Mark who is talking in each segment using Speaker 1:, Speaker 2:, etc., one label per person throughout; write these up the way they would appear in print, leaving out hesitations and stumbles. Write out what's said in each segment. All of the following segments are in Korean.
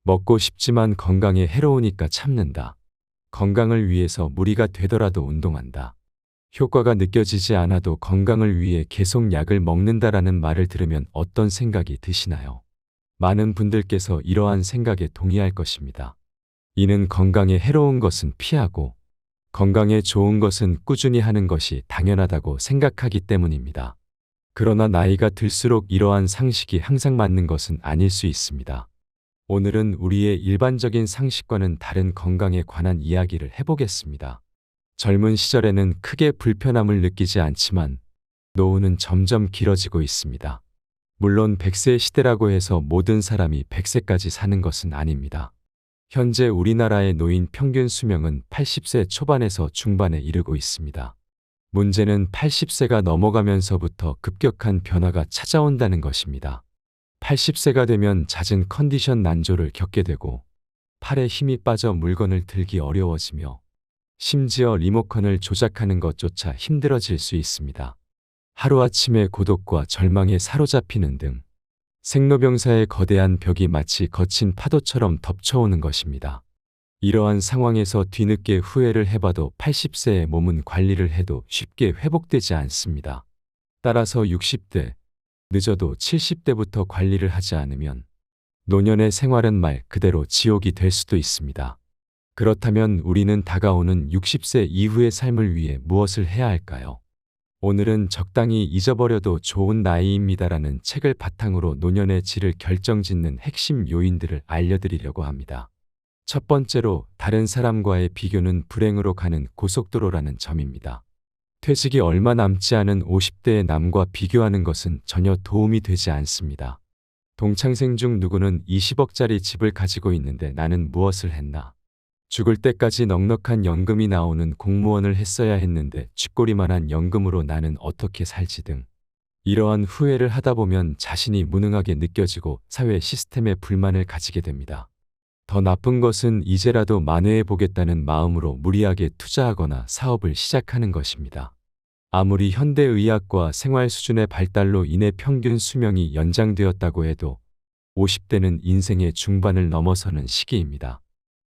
Speaker 1: 먹고 싶지만 건강에 해로우니까 참는다. 건강을 위해서 무리가 되더라도 운동한다. 효과가 느껴지지 않아도 건강을 위해 계속 약을 먹는다라는 말을 들으면 어떤 생각이 드시나요? 많은 분들께서 이러한 생각에 동의할 것입니다. 이는 건강에 해로운 것은 피하고 건강에 좋은 것은 꾸준히 하는 것이 당연하다고 생각하기 때문입니다. 그러나 나이가 들수록 이러한 상식이 항상 맞는 것은 아닐 수 있습니다. 오늘은 우리의 일반적인 상식과는 다른 건강에 관한 이야기를 해보겠습니다. 젊은 시절에는 크게 불편함을 느끼지 않지만 노후는 점점 길어지고 있습니다. 물론 100세 시대라고 해서 모든 사람이 100세까지 사는 것은 아닙니다. 현재 우리나라의 노인 평균 수명은 80세 초반에서 중반에 이르고 있습니다. 문제는 80세가 넘어가면서부터 급격한 변화가 찾아온다는 것입니다. 80세가 되면 잦은 컨디션 난조를 겪게 되고 팔에 힘이 빠져 물건을 들기 어려워지며 심지어 리모컨을 조작하는 것조차 힘들어질 수 있습니다. 하루아침에 고독과 절망에 사로잡히는 등 생로병사의 거대한 벽이 마치 거친 파도처럼 덮쳐오는 것입니다. 이러한 상황에서 뒤늦게 후회를 해봐도 80세의 몸은 관리를 해도 쉽게 회복되지 않습니다. 따라서 60대, 늦어도 70대부터 관리를 하지 않으면 노년의 생활은 말 그대로 지옥이 될 수도 있습니다. 그렇다면 우리는 다가오는 60세 이후의 삶을 위해 무엇을 해야 할까요? 오늘은 적당히 잊어버려도 좋은 나이입니다라는 책을 바탕으로 노년의 질을 결정짓는 핵심 요인들을 알려드리려고 합니다. 첫 번째로 다른 사람과의 비교는 불행으로 가는 고속도로라는 점입니다. 퇴직이 얼마 남지 않은 50대의 남과 비교하는 것은 전혀 도움이 되지 않습니다. 동창생 중 누구는 20억짜리 집을 가지고 있는데 나는 무엇을 했나? 죽을 때까지 넉넉한 연금이 나오는 공무원을 했어야 했는데 쥐꼬리만한 연금으로 나는 어떻게 살지 등 이러한 후회를 하다 보면 자신이 무능하게 느껴지고 사회 시스템에 불만을 가지게 됩니다. 더 나쁜 것은 이제라도 만회해 보겠다는 마음으로 무리하게 투자하거나 사업을 시작하는 것입니다. 아무리 현대의학과 생활 수준의 발달로 인해 평균 수명이 연장되었다고 해도 50대는 인생의 중반을 넘어서는 시기입니다.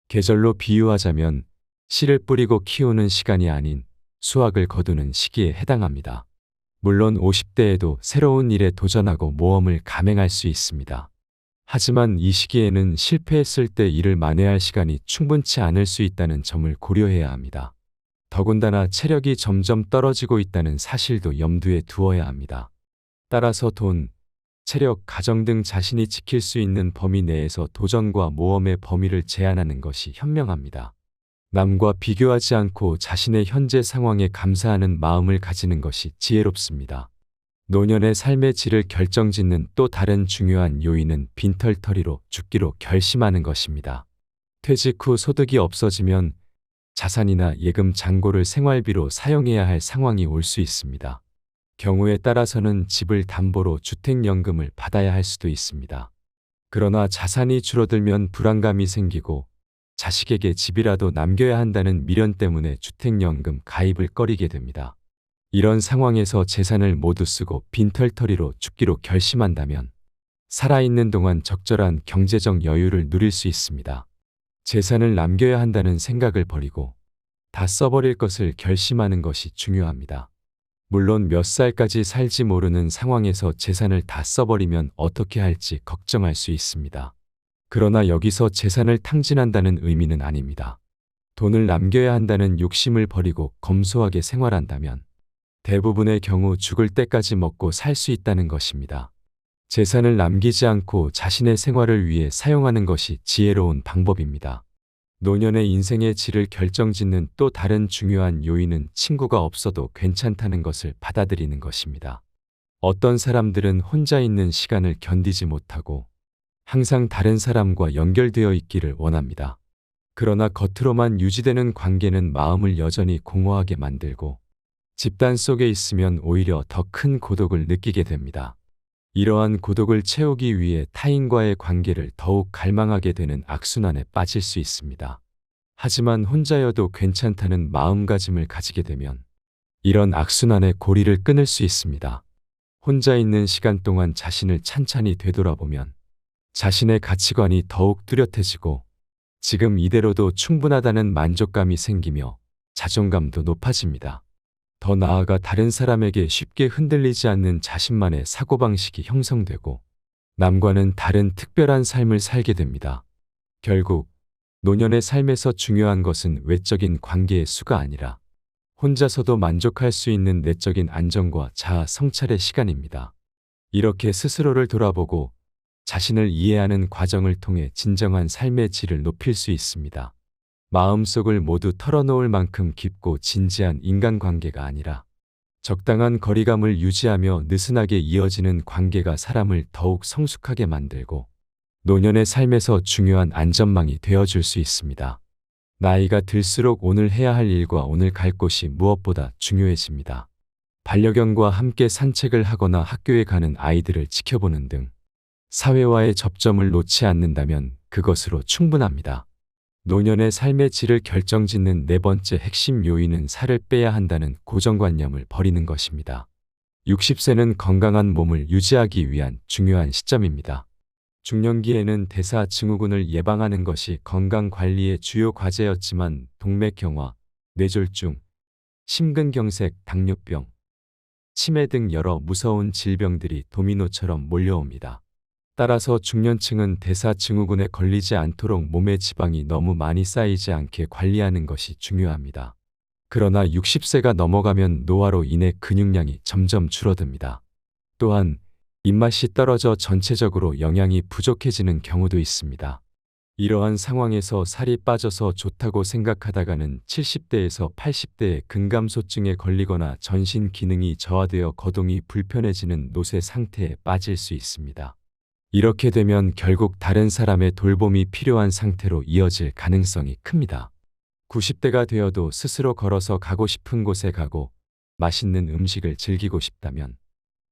Speaker 1: 계절로 비유하자면 씨를 뿌리고 키우는 시간이 아닌 수확을 거두는 시기에 해당합니다. 물론 50대에도 새로운 일에 도전하고 모험을 감행할 수 있습니다. 하지만 이 시기에는 실패했을 때 일을 만회할 시간이 충분치 않을 수 있다는 점을 고려해야 합니다. 더군다나 체력이 점점 떨어지고 있다는 사실도 염두에 두어야 합니다. 따라서 돈, 체력, 가정 등 자신이 지킬 수 있는 범위 내에서 도전과 모험의 범위를 제한하는 것이 현명합니다. 남과 비교하지 않고 자신의 현재 상황에 감사하는 마음을 가지는 것이 지혜롭습니다. 노년의 삶의 질을 결정짓는 또 다른 중요한 요인은 빈털터리로 죽기로 결심하는 것입니다. 퇴직 후 소득이 없어지면 자산이나 예금 잔고를 생활비로 사용해야 할 상황이 올 수 있습니다. 경우에 따라서는 집을 담보로 주택연금을 받아야 할 수도 있습니다. 그러나 자산이 줄어들면 불안감이 생기고 자식에게 집이라도 남겨야 한다는 미련 때문에 주택연금 가입을 꺼리게 됩니다. 이런 상황에서 재산을 모두 쓰고 빈털터리로 죽기로 결심한다면 살아있는 동안 적절한 경제적 여유를 누릴 수 있습니다. 재산을 남겨야 한다는 생각을 버리고 다 써버릴 것을 결심하는 것이 중요합니다. 물론 몇 살까지 살지 모르는 상황에서 재산을 다 써버리면 어떻게 할지 걱정할 수 있습니다. 그러나 여기서 재산을 탕진한다는 의미는 아닙니다. 돈을 남겨야 한다는 욕심을 버리고 검소하게 생활한다면 대부분의 경우 죽을 때까지 먹고 살 수 있다는 것입니다. 재산을 남기지 않고 자신의 생활을 위해 사용하는 것이 지혜로운 방법입니다. 노년의 인생의 질을 결정짓는 또 다른 중요한 요인은 친구가 없어도 괜찮다는 것을 받아들이는 것입니다. 어떤 사람들은 혼자 있는 시간을 견디지 못하고 항상 다른 사람과 연결되어 있기를 원합니다. 그러나 겉으로만 유지되는 관계는 마음을 여전히 공허하게 만들고 집단 속에 있으면 오히려 더 큰 고독을 느끼게 됩니다. 이러한 고독을 채우기 위해 타인과의 관계를 더욱 갈망하게 되는 악순환에 빠질 수 있습니다. 하지만 혼자여도 괜찮다는 마음가짐을 가지게 되면 이런 악순환의 고리를 끊을 수 있습니다. 혼자 있는 시간 동안 자신을 찬찬히 되돌아보면 자신의 가치관이 더욱 뚜렷해지고 지금 이대로도 충분하다는 만족감이 생기며 자존감도 높아집니다. 더 나아가 다른 사람에게 쉽게 흔들리지 않는 자신만의 사고방식이 형성되고 남과는 다른 특별한 삶을 살게 됩니다. 결국 노년의 삶에서 중요한 것은 외적인 관계의 수가 아니라 혼자서도 만족할 수 있는 내적인 안정과 자아 성찰의 시간입니다. 이렇게 스스로를 돌아보고 자신을 이해하는 과정을 통해 진정한 삶의 질을 높일 수 있습니다. 마음속을 모두 털어놓을 만큼 깊고 진지한 인간관계가 아니라 적당한 거리감을 유지하며 느슨하게 이어지는 관계가 사람을 더욱 성숙하게 만들고 노년의 삶에서 중요한 안전망이 되어줄 수 있습니다. 나이가 들수록 오늘 해야 할 일과 오늘 갈 곳이 무엇보다 중요해집니다. 반려견과 함께 산책을 하거나 학교에 가는 아이들을 지켜보는 등 사회와의 접점을 놓지 않는다면 그것으로 충분합니다. 노년의 삶의 질을 결정짓는 네 번째 핵심 요인은 살을 빼야 한다는 고정관념을 버리는 것입니다. 60세는 건강한 몸을 유지하기 위한 중요한 시점입니다. 중년기에는 대사증후군을 예방하는 것이 건강관리의 주요 과제였지만 동맥경화, 뇌졸중, 심근경색, 당뇨병, 치매 등 여러 무서운 질병들이 도미노처럼 몰려옵니다. 따라서 중년층은 대사증후군에 걸리지 않도록 몸의 지방이 너무 많이 쌓이지 않게 관리하는 것이 중요합니다. 그러나 60세가 넘어가면 노화로 인해 근육량이 점점 줄어듭니다. 또한 입맛이 떨어져 전체적으로 영양이 부족해지는 경우도 있습니다. 이러한 상황에서 살이 빠져서 좋다고 생각하다가는 70대에서 80대의 근감소증에 걸리거나 전신 기능이 저하되어 거동이 불편해지는 노쇠 상태에 빠질 수 있습니다. 이렇게 되면 결국 다른 사람의 돌봄이 필요한 상태로 이어질 가능성이 큽니다. 90대가 되어도 스스로 걸어서 가고 싶은 곳에 가고 맛있는 음식을 즐기고 싶다면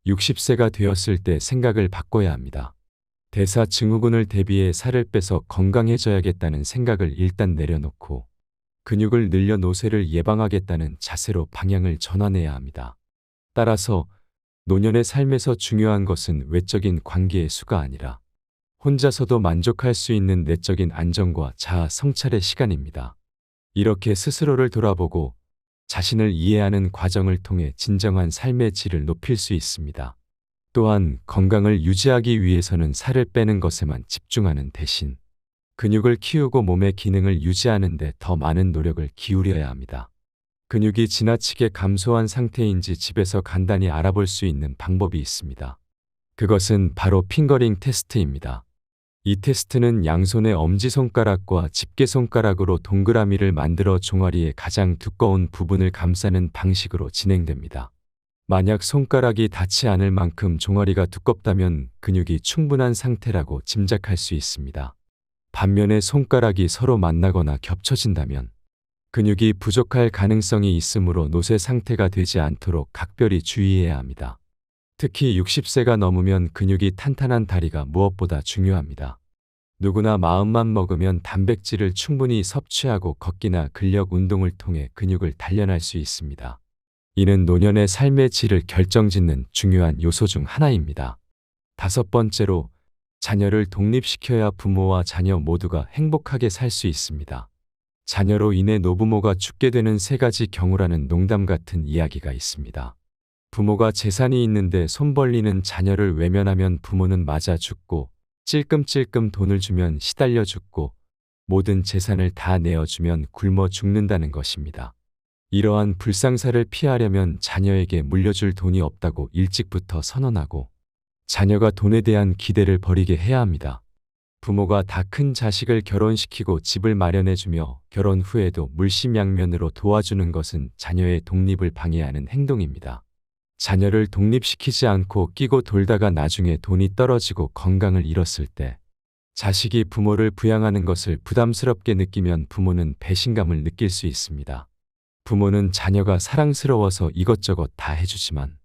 Speaker 1: 60세가 되었을 때 생각을 바꿔야 합니다. 대사증후군을 대비해 살을 빼서 건강해져야겠다는 생각을 일단 내려놓고 근육을 늘려 노쇠를 예방하겠다는 자세로 방향을 전환해야 합니다. 따라서 노년의 삶에서 중요한 것은 외적인 관계의 수가 아니라 혼자서도 만족할 수 있는 내적인 안정과 자아 성찰의 시간입니다. 이렇게 스스로를 돌아보고 자신을 이해하는 과정을 통해 진정한 삶의 질을 높일 수 있습니다. 또한 건강을 유지하기 위해서는 살을 빼는 것에만 집중하는 대신 근육을 키우고 몸의 기능을 유지하는 데 더 많은 노력을 기울여야 합니다. 근육이 지나치게 감소한 상태인지 집에서 간단히 알아볼 수 있는 방법이 있습니다. 그것은 바로 핑거링 테스트입니다. 이 테스트는 양손의 엄지손가락과 집게손가락으로 동그라미를 만들어 종아리의 가장 두꺼운 부분을 감싸는 방식으로 진행됩니다. 만약 손가락이 닿지 않을 만큼 종아리가 두껍다면 근육이 충분한 상태라고 짐작할 수 있습니다. 반면에 손가락이 서로 만나거나 겹쳐진다면 근육이 부족할 가능성이 있으므로 노쇠 상태가 되지 않도록 각별히 주의해야 합니다. 특히 60세가 넘으면 근육이 탄탄한 다리가 무엇보다 중요합니다. 누구나 마음만 먹으면 단백질을 충분히 섭취하고 걷기나 근력 운동을 통해 근육을 단련할 수 있습니다. 이는 노년의 삶의 질을 결정짓는 중요한 요소 중 하나입니다. 다섯 번째로, 자녀를 독립시켜야 부모와 자녀 모두가 행복하게 살 수 있습니다. 자녀로 인해 노부모가 죽게 되는 세 가지 경우라는 농담 같은 이야기가 있습니다. 부모가 재산이 있는데 손 벌리는 자녀를 외면하면 부모는 맞아 죽고, 찔끔찔끔 돈을 주면 시달려 죽고, 모든 재산을 다 내어주면 굶어 죽는다는 것입니다. 이러한 불상사를 피하려면 자녀에게 물려줄 돈이 없다고 일찍부터 선언하고 자녀가 돈에 대한 기대를 버리게 해야 합니다. 부모가 다 큰 자식을 결혼시키고 집을 마련해주며 결혼 후에도 물심양면으로 도와주는 것은 자녀의 독립을 방해하는 행동입니다. 자녀를 독립시키지 않고 끼고 돌다가 나중에 돈이 떨어지고 건강을 잃었을 때 자식이 부모를 부양하는 것을 부담스럽게 느끼면 부모는 배신감을 느낄 수 있습니다. 부모는 자녀가 사랑스러워서 이것저것 다 해주지만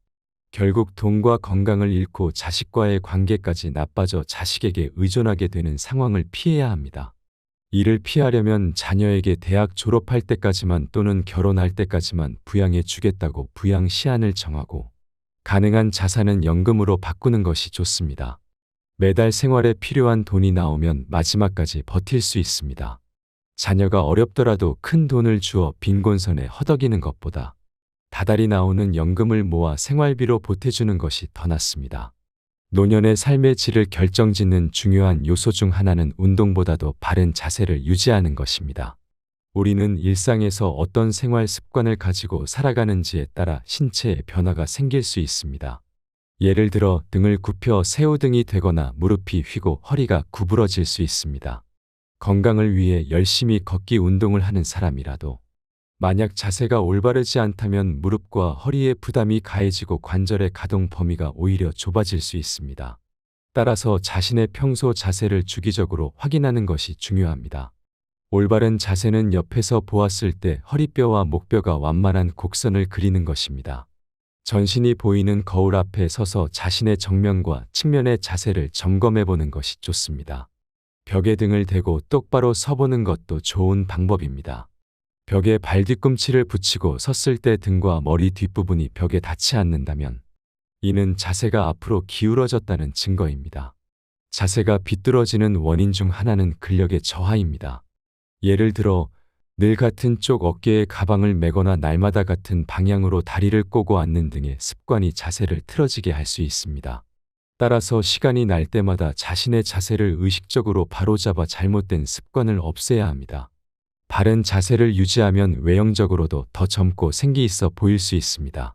Speaker 1: 결국 돈과 건강을 잃고 자식과의 관계까지 나빠져 자식에게 의존하게 되는 상황을 피해야 합니다. 이를 피하려면 자녀에게 대학 졸업할 때까지만 또는 결혼할 때까지만 부양해 주겠다고 부양 시한을 정하고 가능한 자산은 연금으로 바꾸는 것이 좋습니다. 매달 생활에 필요한 돈이 나오면 마지막까지 버틸 수 있습니다. 자녀가 어렵더라도 큰 돈을 주어 빈곤선에 허덕이는 것보다 다달이 나오는 연금을 모아 생활비로 보태주는 것이 더 낫습니다. 노년의 삶의 질을 결정짓는 중요한 요소 중 하나는 운동보다도 바른 자세를 유지하는 것입니다. 우리는 일상에서 어떤 생활 습관을 가지고 살아가는지에 따라 신체에 변화가 생길 수 있습니다. 예를 들어 등을 굽혀 새우등이 되거나 무릎이 휘고 허리가 구부러질 수 있습니다. 건강을 위해 열심히 걷기 운동을 하는 사람이라도 만약 자세가 올바르지 않다면 무릎과 허리에 부담이 가해지고 관절의 가동 범위가 오히려 좁아질 수 있습니다. 따라서 자신의 평소 자세를 주기적으로 확인하는 것이 중요합니다. 올바른 자세는 옆에서 보았을 때 허리뼈와 목뼈가 완만한 곡선을 그리는 것입니다. 전신이 보이는 거울 앞에 서서 자신의 정면과 측면의 자세를 점검해 보는 것이 좋습니다. 벽에 등을 대고 똑바로 서보는 것도 좋은 방법입니다. 벽에 발 뒤꿈치를 붙이고 섰을 때 등과 머리 뒷부분이 벽에 닿지 않는다면 이는 자세가 앞으로 기울어졌다는 증거입니다. 자세가 비뚤어지는 원인 중 하나는 근력의 저하입니다. 예를 들어 늘 같은 쪽 어깨에 가방을 메거나 날마다 같은 방향으로 다리를 꼬고 앉는 등의 습관이 자세를 틀어지게 할 수 있습니다. 따라서 시간이 날 때마다 자신의 자세를 의식적으로 바로잡아 잘못된 습관을 없애야 합니다. 바른 자세를 유지하면 외형적으로도 더 젊고 생기 있어 보일 수 있습니다.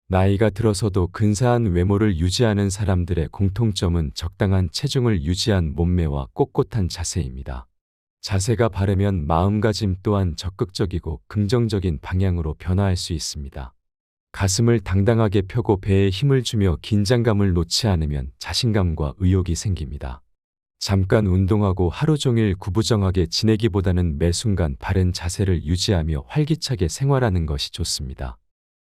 Speaker 1: 나이가 들어서도 근사한 외모를 유지하는 사람들의 공통점은 적당한 체중을 유지한 몸매와 꼿꼿한 자세입니다. 자세가 바르면 마음가짐 또한 적극적이고 긍정적인 방향으로 변화할 수 있습니다. 가슴을 당당하게 펴고 배에 힘을 주며 긴장감을 놓지 않으면 자신감과 의욕이 생깁니다. 잠깐 운동하고 하루 종일 구부정하게 지내기보다는 매 순간 바른 자세를 유지하며 활기차게 생활하는 것이 좋습니다.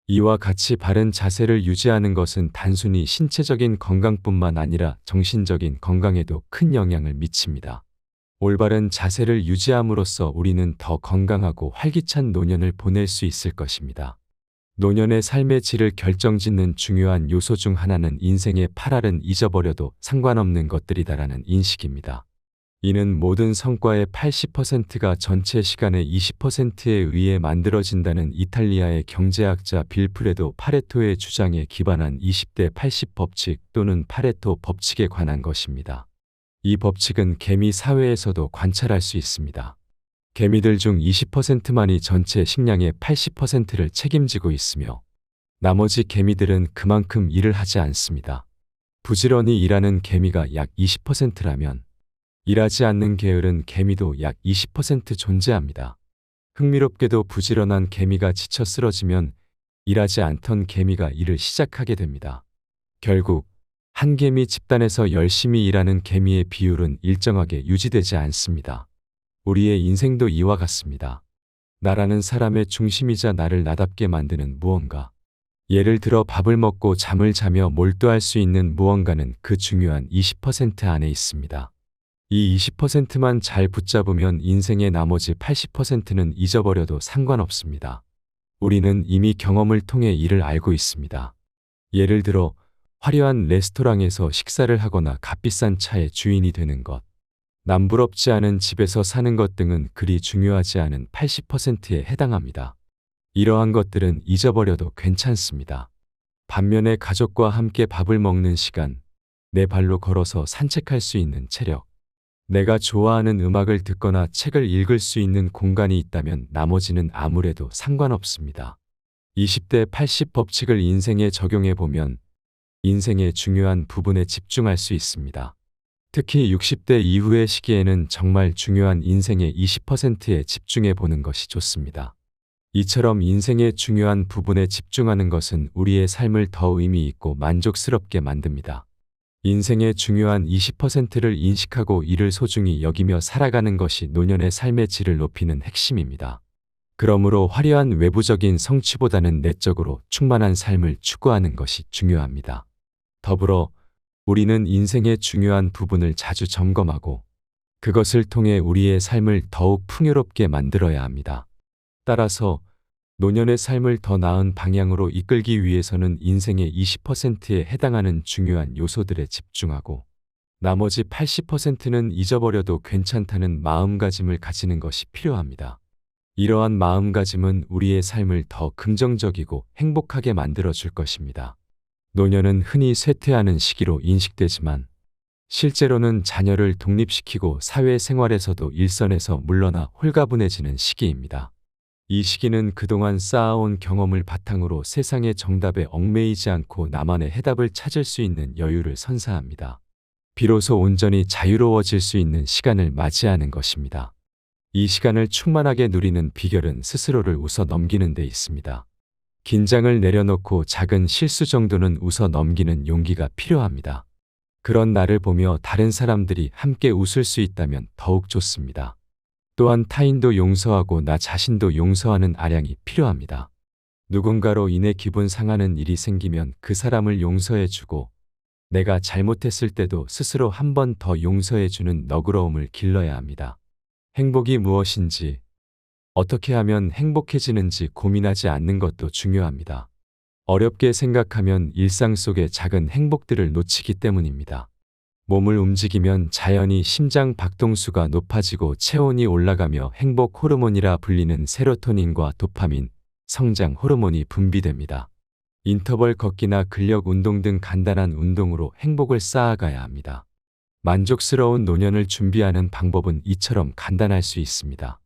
Speaker 1: 이와 같이 바른 자세를 유지하는 것은 단순히 신체적인 건강뿐만 아니라 정신적인 건강에도 큰 영향을 미칩니다. 올바른 자세를 유지함으로써 우리는 더 건강하고 활기찬 노년을 보낼 수 있을 것입니다. 노년의 삶의 질을 결정짓는 중요한 요소 중 하나는 인생의 8할은 잊어버려도 상관없는 것들이다라는 인식입니다. 이는 모든 성과의 80%가 전체 시간의 20%에 의해 만들어진다는 이탈리아의 경제학자 빌프레도 파레토의 주장에 기반한 20대 80 법칙 또는 파레토 법칙에 관한 것입니다. 이 법칙은 개미 사회에서도 관찰할 수 있습니다. 개미들 중 20%만이 전체 식량의 80%를 책임지고 있으며 나머지 개미들은 그만큼 일을 하지 않습니다. 부지런히 일하는 개미가 약 20%라면 일하지 않는 게으른 개미도 약 20% 존재합니다. 흥미롭게도 부지런한 개미가 지쳐 쓰러지면 일하지 않던 개미가 일을 시작하게 됩니다. 결국 한 개미 집단에서 열심히 일하는 개미의 비율은 일정하게 유지되지 않습니다. 우리의 인생도 이와 같습니다. 나라는 사람의 중심이자 나를 나답게 만드는 무언가. 예를 들어 밥을 먹고 잠을 자며 몰두할 수 있는 무언가는 그 중요한 20% 안에 있습니다. 이 20%만 잘 붙잡으면 인생의 나머지 80%는 잊어버려도 상관없습니다. 우리는 이미 경험을 통해 이를 알고 있습니다. 예를 들어 화려한 레스토랑에서 식사를 하거나 값비싼 차의 주인이 되는 것, 남부럽지 않은 집에서 사는 것 등은 그리 중요하지 않은 80%에 해당합니다. 이러한 것들은 잊어버려도 괜찮습니다. 반면에 가족과 함께 밥을 먹는 시간, 내 발로 걸어서 산책할 수 있는 체력, 내가 좋아하는 음악을 듣거나 책을 읽을 수 있는 공간이 있다면 나머지는 아무래도 상관없습니다. 20대 80 법칙을 인생에 적용해 보면 인생의 중요한 부분에 집중할 수 있습니다. 특히 60대 이후의 시기에는 정말 중요한 인생의 20%에 집중해 보는 것이 좋습니다. 이처럼 인생의 중요한 부분에 집중하는 것은 우리의 삶을 더 의미 있고 만족스럽게 만듭니다. 인생의 중요한 20%를 인식하고 이를 소중히 여기며 살아가는 것이 노년의 삶의 질을 높이는 핵심입니다. 그러므로 화려한 외부적인 성취보다는 내적으로 충만한 삶을 추구하는 것이 중요합니다. 더불어 우리는 인생의 중요한 부분을 자주 점검하고 그것을 통해 우리의 삶을 더욱 풍요롭게 만들어야 합니다. 따라서 노년의 삶을 더 나은 방향으로 이끌기 위해서는 인생의 20%에 해당하는 중요한 요소들에 집중하고 나머지 80%는 잊어버려도 괜찮다는 마음가짐을 가지는 것이 필요합니다. 이러한 마음가짐은 우리의 삶을 더 긍정적이고 행복하게 만들어 줄 것입니다. 노년은 흔히 쇠퇴하는 시기로 인식되지만 실제로는 자녀를 독립시키고 사회생활에서도 일선에서 물러나 홀가분해지는 시기입니다. 이 시기는 그동안 쌓아온 경험을 바탕으로 세상의 정답에 얽매이지 않고 나만의 해답을 찾을 수 있는 여유를 선사합니다. 비로소 온전히 자유로워질 수 있는 시간을 맞이하는 것입니다. 이 시간을 충만하게 누리는 비결은 스스로를 웃어 넘기는 데 있습니다. 긴장을 내려놓고 작은 실수 정도는 웃어 넘기는 용기가 필요합니다. 그런 나를 보며 다른 사람들이 함께 웃을 수 있다면 더욱 좋습니다. 또한 타인도 용서하고 나 자신도 용서하는 아량이 필요합니다. 누군가로 인해 기분 상하는 일이 생기면 그 사람을 용서해주고 내가 잘못했을 때도 스스로 한 번 더 용서해주는 너그러움을 길러야 합니다. 행복이 무엇인지, 어떻게 하면 행복해지는지 고민하지 않는 것도 중요합니다. 어렵게 생각하면 일상 속의 작은 행복들을 놓치기 때문입니다. 몸을 움직이면 자연히 심장 박동수가 높아지고 체온이 올라가며 행복 호르몬이라 불리는 세로토닌과 도파민, 성장 호르몬이 분비됩니다. 인터벌 걷기나 근력 운동 등 간단한 운동으로 행복을 쌓아가야 합니다. 만족스러운 노년을 준비하는 방법은 이처럼 간단할 수 있습니다.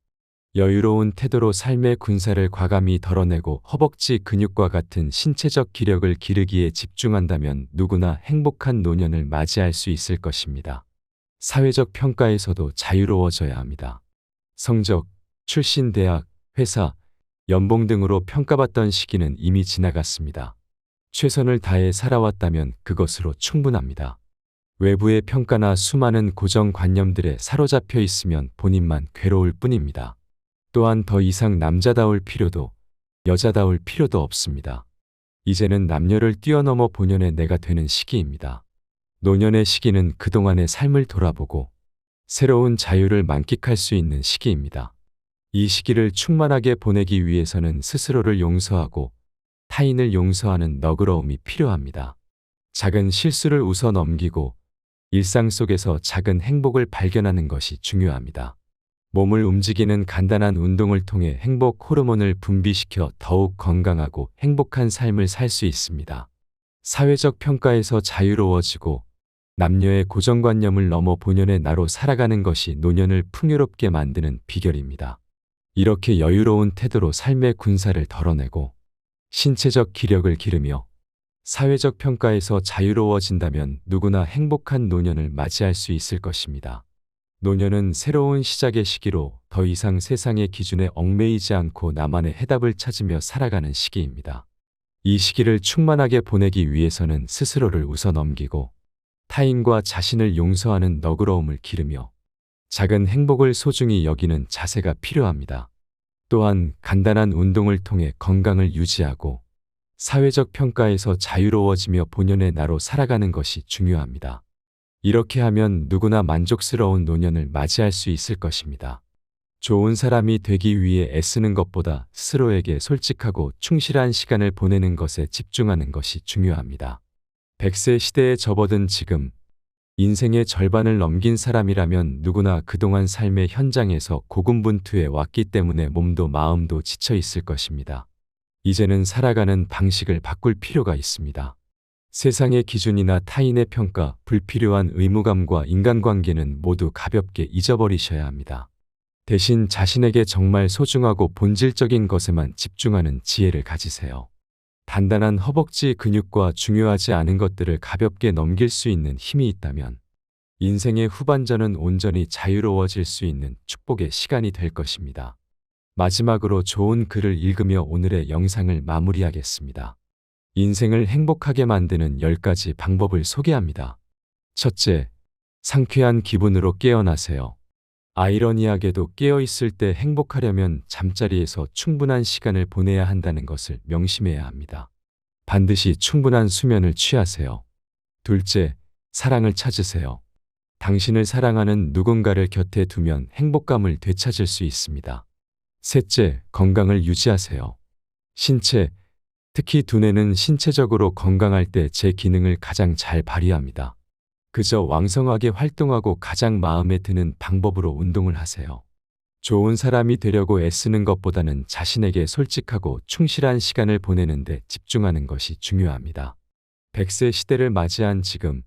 Speaker 1: 여유로운 태도로 삶의 군살을 과감히 덜어내고 허벅지 근육과 같은 신체적 기력을 기르기에 집중한다면 누구나 행복한 노년을 맞이할 수 있을 것입니다. 사회적 평가에서도 자유로워져야 합니다. 성적, 출신 대학, 회사, 연봉 등으로 평가받던 시기는 이미 지나갔습니다. 최선을 다해 살아왔다면 그것으로 충분합니다. 외부의 평가나 수많은 고정관념들에 사로잡혀 있으면 본인만 괴로울 뿐입니다. 또한 더 이상 남자다울 필요도 여자다울 필요도 없습니다. 이제는 남녀를 뛰어넘어 본연의 내가 되는 시기입니다. 노년의 시기는 그동안의 삶을 돌아보고 새로운 자유를 만끽할 수 있는 시기입니다. 이 시기를 충만하게 보내기 위해서는 스스로를 용서하고 타인을 용서하는 너그러움이 필요합니다. 작은 실수를 웃어 넘기고 일상 속에서 작은 행복을 발견하는 것이 중요합니다. 몸을 움직이는 간단한 운동을 통해 행복 호르몬을 분비시켜 더욱 건강하고 행복한 삶을 살 수 있습니다. 사회적 평가에서 자유로워지고 남녀의 고정관념을 넘어 본연의 나로 살아가는 것이 노년을 풍요롭게 만드는 비결입니다. 이렇게 여유로운 태도로 삶의 군살을 덜어내고 신체적 기력을 기르며 사회적 평가에서 자유로워진다면 누구나 행복한 노년을 맞이할 수 있을 것입니다. 노년은 새로운 시작의 시기로 더 이상 세상의 기준에 얽매이지 않고 나만의 해답을 찾으며 살아가는 시기입니다. 이 시기를 충만하게 보내기 위해서는 스스로를 웃어 넘기고 타인과 자신을 용서하는 너그러움을 기르며 작은 행복을 소중히 여기는 자세가 필요합니다. 또한 간단한 운동을 통해 건강을 유지하고 사회적 평가에서 자유로워지며 본연의 나로 살아가는 것이 중요합니다. 이렇게 하면 누구나 만족스러운 노년을 맞이할 수 있을 것입니다. 좋은 사람이 되기 위해 애쓰는 것보다 스스로에게 솔직하고 충실한 시간을 보내는 것에 집중하는 것이 중요합니다. 100세 시대에 접어든 지금, 인생의 절반을 넘긴 사람이라면 누구나 그동안 삶의 현장에서 고군분투해 왔기 때문에 몸도 마음도 지쳐 있을 것입니다. 이제는 살아가는 방식을 바꿀 필요가 있습니다. 세상의 기준이나 타인의 평가, 불필요한 의무감과 인간관계는 모두 가볍게 잊어버리셔야 합니다. 대신 자신에게 정말 소중하고 본질적인 것에만 집중하는 지혜를 가지세요. 단단한 허벅지 근육과 중요하지 않은 것들을 가볍게 넘길 수 있는 힘이 있다면 인생의 후반전은 온전히 자유로워질 수 있는 축복의 시간이 될 것입니다. 마지막으로 좋은 글을 읽으며 오늘의 영상을 마무리하겠습니다. 인생을 행복하게 만드는 10가지 방법을 소개합니다. 첫째, 상쾌한 기분으로 깨어나세요. 아이러니하게도 깨어있을 때 행복하려면 잠자리에서 충분한 시간을 보내야 한다는 것을 명심해야 합니다. 반드시 충분한 수면을 취하세요. 둘째, 사랑을 찾으세요. 당신을 사랑하는 누군가를 곁에 두면 행복감을 되찾을 수 있습니다. 셋째, 건강을 유지하세요. 신체, 특히 두뇌는 신체적으로 건강할 때 제 기능을 가장 잘 발휘합니다. 그저 왕성하게 활동하고 가장 마음에 드는 방법으로 운동을 하세요. 좋은 사람이 되려고 애쓰는 것보다는 자신에게 솔직하고 충실한 시간을 보내는 데 집중하는 것이 중요합니다. 100세 시대를 맞이한 지금,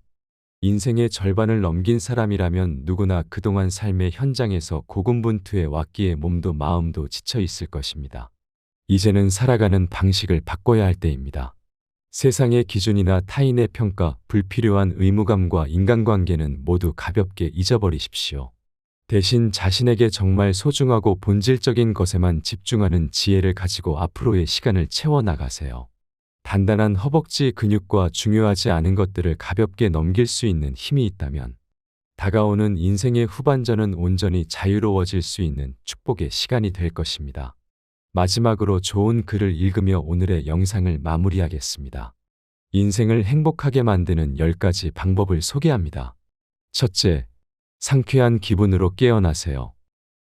Speaker 1: 인생의 절반을 넘긴 사람이라면 누구나 그동안 삶의 현장에서 고군분투해 왔기에 몸도 마음도 지쳐 있을 것입니다. 이제는 살아가는 방식을 바꿔야 할 때입니다. 세상의 기준이나 타인의 평가, 불필요한 의무감과 인간관계는 모두 가볍게 잊어버리십시오. 대신 자신에게 정말 소중하고 본질적인 것에만 집중하는 지혜를 가지고 앞으로의 시간을 채워나가세요. 단단한 허벅지 근육과 중요하지 않은 것들을 가볍게 넘길 수 있는 힘이 있다면 다가오는 인생의 후반전은 온전히 자유로워질 수 있는 축복의 시간이 될 것입니다. 마지막으로 좋은 글을 읽으며 오늘의 영상을 마무리하겠습니다. 인생을 행복하게 만드는 10가지 방법을 소개합니다. 첫째, 상쾌한 기분으로 깨어나세요.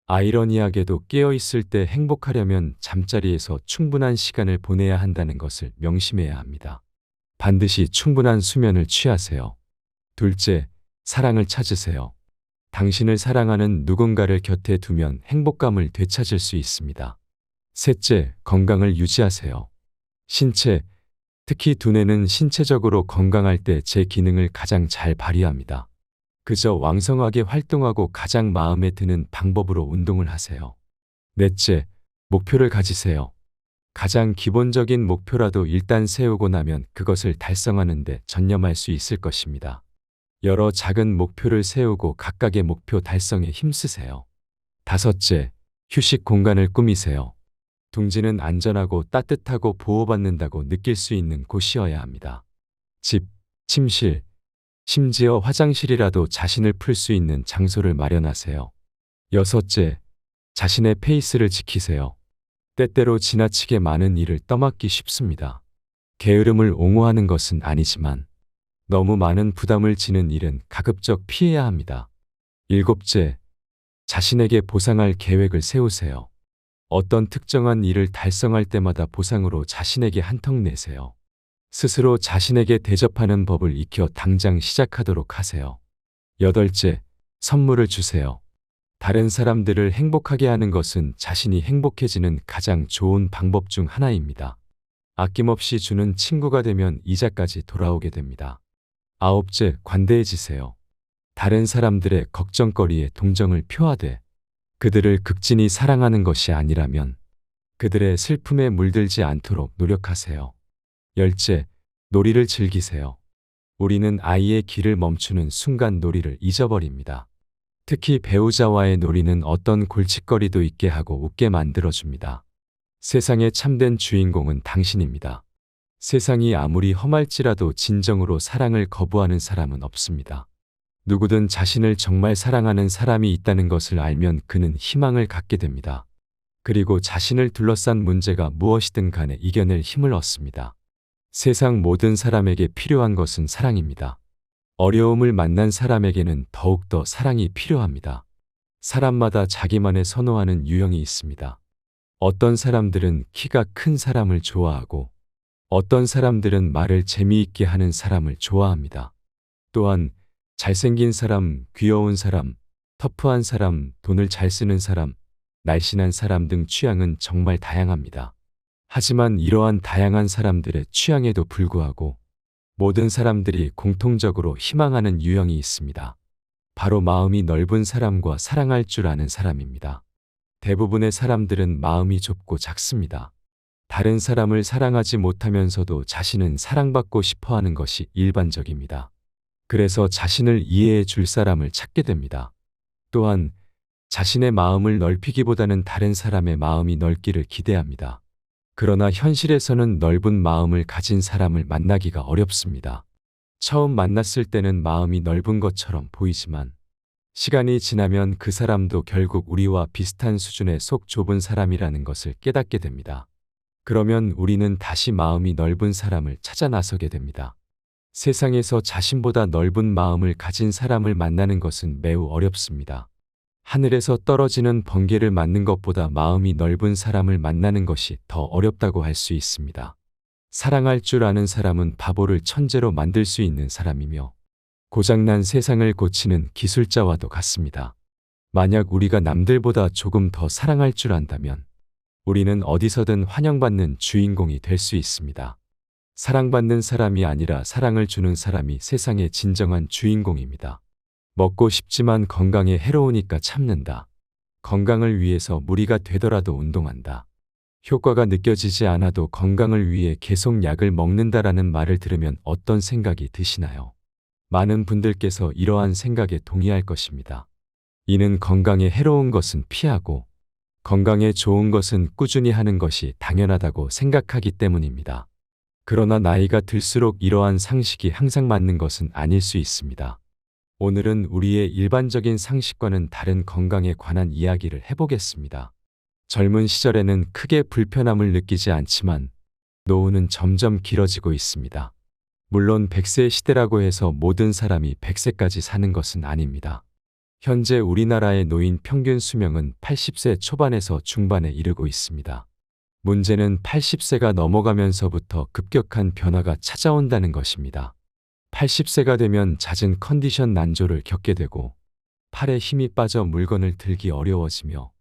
Speaker 1: 아이러니하게도 깨어있을 때 행복하려면 잠자리에서 충분한 시간을 보내야 한다는 것을 명심해야 합니다. 반드시 충분한 수면을 취하세요. 둘째, 사랑을 찾으세요. 당신을 사랑하는 누군가를 곁에 두면 행복감을 되찾을 수 있습니다. 셋째, 건강을 유지하세요. 신체, 특히 두뇌는 신체적으로 건강할 때 제 기능을 가장 잘 발휘합니다. 그저 왕성하게 활동하고 가장 마음에 드는 방법으로 운동을 하세요. 넷째, 목표를 가지세요. 가장 기본적인 목표라도 일단 세우고 나면 그것을 달성하는 데 전념할 수 있을 것입니다. 여러 작은 목표를 세우고 각각의 목표 달성에 힘쓰세요. 다섯째, 휴식 공간을 꾸미세요. 둥지는 안전하고 따뜻하고 보호받는다고 느낄 수 있는 곳이어야 합니다. 집, 침실, 심지어 화장실이라도 자신을 풀 수 있는 장소를 마련하세요. 여섯째, 자신의 페이스를 지키세요. 때때로 지나치게 많은 일을 떠맡기 쉽습니다. 게으름을 옹호하는 것은 아니지만 너무 많은 부담을 지는 일은 가급적 피해야 합니다. 일곱째, 자신에게 보상할 계획을 세우세요. 어떤 특정한 일을 달성할 때마다 보상으로 자신에게 한턱 내세요. 스스로 자신에게 대접하는 법을 익혀 당장 시작하도록 하세요. 여덟째, 선물을 주세요. 다른 사람들을 행복하게 하는 것은 자신이 행복해지는 가장 좋은 방법 중 하나입니다. 아낌없이 주는 친구가 되면 이자까지 돌아오게 됩니다. 아홉째, 관대해지세요. 다른 사람들의 걱정거리에 동정을 표하되 그들을 극진히 사랑하는 것이 아니라면 그들의 슬픔에 물들지 않도록 노력하세요. 열째, 놀이를 즐기세요. 우리는 아이의 길을 멈추는 순간 놀이를 잊어버립니다. 특히 배우자와의 놀이는 어떤 골칫거리도 있게 하고 웃게 만들어줍니다. 세상의 참된 주인공은 당신입니다. 세상이 아무리 험할지라도 진정으로 사랑을 거부하는 사람은 없습니다. 누구든 자신을 정말 사랑하는 사람이 있다는 것을 알면 그는 희망을 갖게 됩니다. 그리고 자신을 둘러싼 문제가 무엇이든 간에 이겨낼 힘을 얻습니다. 세상 모든 사람에게 필요한 것은 사랑입니다. 어려움을 만난 사람에게는 더욱더 사랑이 필요합니다. 사람마다 자기만의 선호하는 유형이 있습니다. 어떤 사람들은 키가 큰 사람을 좋아하고 어떤 사람들은 말을 재미있게 하는 사람을 좋아합니다. 또한 잘생긴 사람, 귀여운 사람, 터프한 사람, 돈을 잘 쓰는 사람, 날씬한 사람 등 취향은 정말 다양합니다. 하지만 이러한 다양한 사람들의 취향에도 불구하고 모든 사람들이 공통적으로 희망하는 유형이 있습니다. 바로 마음이 넓은 사람과 사랑할 줄 아는 사람입니다. 대부분의 사람들은 마음이 좁고 작습니다. 다른 사람을 사랑하지 못하면서도 자신은 사랑받고 싶어 하는 것이 일반적입니다. 그래서 자신을 이해해 줄 사람을 찾게 됩니다. 또한 자신의 마음을 넓히기보다는 다른 사람의 마음이 넓기를 기대합니다. 그러나 현실에서는 넓은 마음을 가진 사람을 만나기가 어렵습니다. 처음 만났을 때는 마음이 넓은 것처럼 보이지만 시간이 지나면 그 사람도 결국 우리와 비슷한 수준의 속 좁은 사람이라는 것을 깨닫게 됩니다. 그러면 우리는 다시 마음이 넓은 사람을 찾아 나서게 됩니다. 세상에서 자신보다 넓은 마음을 가진 사람을 만나는 것은 매우 어렵습니다. 하늘에서 떨어지는 번개를 맞는 것보다 마음이 넓은 사람을 만나는 것이 더 어렵다고 할 수 있습니다. 사랑할 줄 아는 사람은 바보를 천재로 만들 수 있는 사람이며 고장난 세상을 고치는 기술자와도 같습니다. 만약 우리가 남들보다 조금 더 사랑할 줄 안다면 우리는 어디서든 환영받는 주인공이 될 수 있습니다. 사랑받는 사람이 아니라 사랑을 주는 사람이 세상의 진정한 주인공입니다. 먹고 싶지만 건강에 해로우니까 참는다. 건강을 위해서 무리가 되더라도 운동한다. 효과가 느껴지지 않아도 건강을 위해 계속 약을 먹는다라는 말을 들으면 어떤 생각이 드시나요? 많은 분들께서 이러한 생각에 동의할 것입니다. 이는 건강에 해로운 것은 피하고 건강에 좋은 것은 꾸준히 하는 것이 당연하다고 생각하기 때문입니다. 그러나 나이가 들수록 이러한 상식이 항상 맞는 것은 아닐 수 있습니다. 오늘은 우리의 일반적인 상식과는 다른 건강에 관한 이야기를 해보겠습니다. 젊은 시절에는 크게 불편함을 느끼지 않지만 노후는 점점 길어지고 있습니다. 물론 100세 시대라고 해서 모든 사람이 100세까지 사는 것은 아닙니다. 현재 우리나라의 노인 평균 수명은 80세 초반에서 중반에 이르고 있습니다. 문제는 80세가 넘어가면서부터 급격한 변화가 찾아온다는 것입니다. 80세가 되면 잦은 컨디션 난조를 겪게 되고 팔에 힘이 빠져 물건을 들기 어려워지며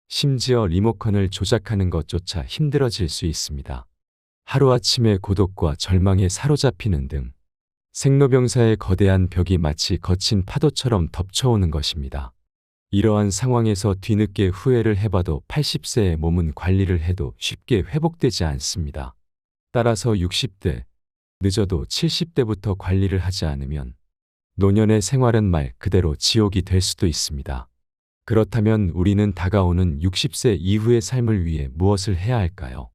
Speaker 1: 심지어 리모컨을 조작하는 것조차 힘들어질 수 있습니다. 하루아침에 고독과 절망에 사로잡히는 등 생로병사의 거대한 벽이 마치 거친 파도처럼 덮쳐오는 것입니다. 이러한 상황에서 뒤늦게 후회를 해봐도 80세의 몸은 관리를 해도 쉽게 회복되지 않습니다. 따라서 60대, 늦어도 70대부터 관리를 하지 않으면 노년의 생활은 말 그대로 지옥이 될 수도 있습니다. 그렇다면 우리는 다가오는 60세 이후의 삶을 위해 무엇을 해야 할까요?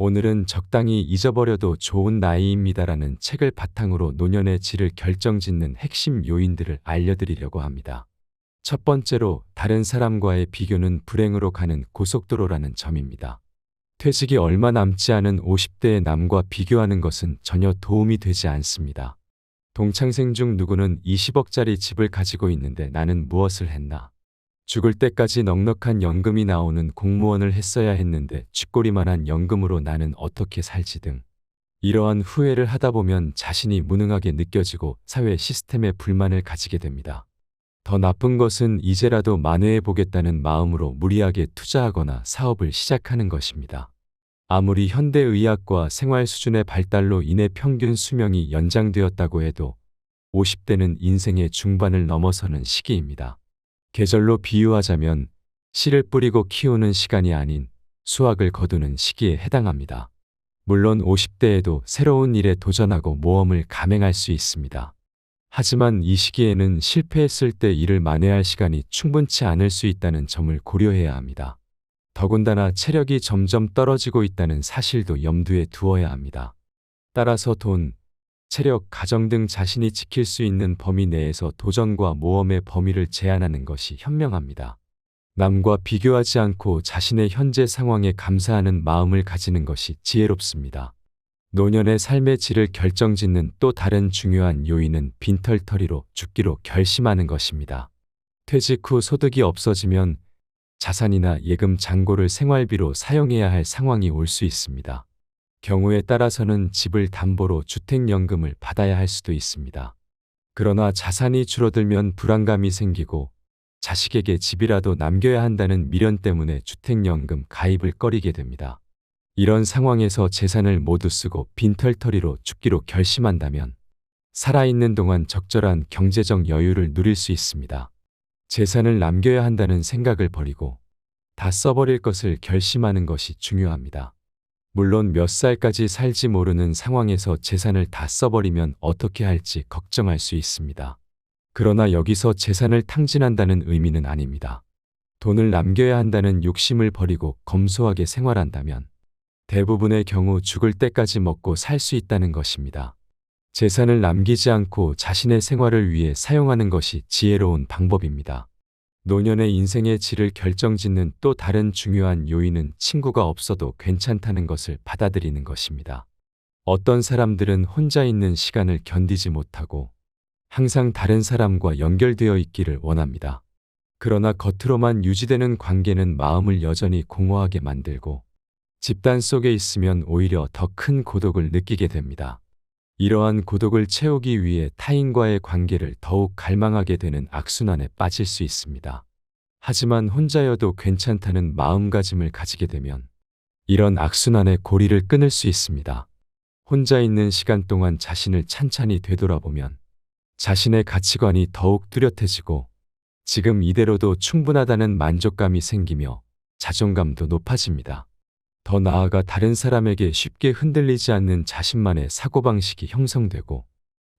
Speaker 1: 오늘은 적당히 잊어버려도 좋은 나이입니다라는 책을 바탕으로 노년의 질을 결정짓는 핵심 요인들을 알려드리려고 합니다. 첫 번째로 다른 사람과의 비교는 불행으로 가는 고속도로라는 점입니다. 퇴직이 얼마 남지 않은 50대의 남과 비교하는 것은 전혀 도움이 되지 않습니다. 동창생 중 누구는 20억짜리 집을 가지고 있는데 나는 무엇을 했나? 죽을 때까지 넉넉한 연금이 나오는 공무원을 했어야 했는데 쥐꼬리만한 연금으로 나는 어떻게 살지 등 이러한 후회를 하다 보면 자신이 무능하게 느껴지고 사회 시스템에 불만을 가지게 됩니다. 더 나쁜 것은 이제라도 만회해 보겠다는 마음으로 무리하게 투자하거나 사업을 시작하는 것입니다. 아무리 현대의학과 생활 수준의 발달로 인해 평균 수명이 연장되었다고 해도 50대는 인생의 중반을 넘어서는 시기입니다. 계절로 비유하자면 씨를 뿌리고 키우는 시간이 아닌 수확을 거두는 시기에 해당합니다. 물론 50대에도 새로운 일에 도전하고 모험을 감행할 수 있습니다. 하지만 이 시기에는 실패했을 때 일을 만회할 시간이 충분치 않을 수 있다는 점을 고려해야 합니다. 더군다나 체력이 점점 떨어지고 있다는 사실도 염두에 두어야 합니다. 따라서 돈, 체력, 가정 등 자신이 지킬 수 있는 범위 내에서 도전과 모험의 범위를 제한하는 것이 현명합니다. 남과 비교하지 않고 자신의 현재 상황에 감사하는 마음을 가지는 것이 지혜롭습니다. 노년의 삶의 질을 결정짓는 또 다른 중요한 요인은 빈털터리로 죽기로 결심하는 것입니다. 퇴직 후 소득이 없어지면 자산이나 예금 잔고를 생활비로 사용해야 할 상황이 올 수 있습니다. 경우에 따라서는 집을 담보로 주택연금을 받아야 할 수도 있습니다. 그러나 자산이 줄어들면 불안감이 생기고 자식에게 집이라도 남겨야 한다는 미련 때문에 주택연금 가입을 꺼리게 됩니다. 이런 상황에서 재산을 모두 쓰고 빈털터리로 죽기로 결심한다면 살아있는 동안 적절한 경제적 여유를 누릴 수 있습니다. 재산을 남겨야 한다는 생각을 버리고 다 써버릴 것을 결심하는 것이 중요합니다. 물론 몇 살까지 살지 모르는 상황에서 재산을 다 써버리면 어떻게 할지 걱정할 수 있습니다. 그러나 여기서 재산을 탕진한다는 의미는 아닙니다. 돈을 남겨야 한다는 욕심을 버리고 검소하게 생활한다면 대부분의 경우 죽을 때까지 먹고 살 수 있다는 것입니다. 재산을 남기지 않고 자신의 생활을 위해 사용하는 것이 지혜로운 방법입니다. 노년의 인생의 질을 결정짓는 또 다른 중요한 요인은 친구가 없어도 괜찮다는 것을 받아들이는 것입니다. 어떤 사람들은 혼자 있는 시간을 견디지 못하고 항상 다른 사람과 연결되어 있기를 원합니다. 그러나 겉으로만 유지되는 관계는 마음을 여전히 공허하게 만들고 집단 속에 있으면 오히려 더 큰 고독을 느끼게 됩니다. 이러한 고독을 채우기 위해 타인과의 관계를 더욱 갈망하게 되는 악순환에 빠질 수 있습니다. 하지만 혼자여도 괜찮다는 마음가짐을 가지게 되면 이런 악순환의 고리를 끊을 수 있습니다. 혼자 있는 시간 동안 자신을 찬찬히 되돌아보면 자신의 가치관이 더욱 뚜렷해지고 지금 이대로도 충분하다는 만족감이 생기며 자존감도 높아집니다. 더 나아가 다른 사람에게 쉽게 흔들리지 않는 자신만의 사고방식이 형성되고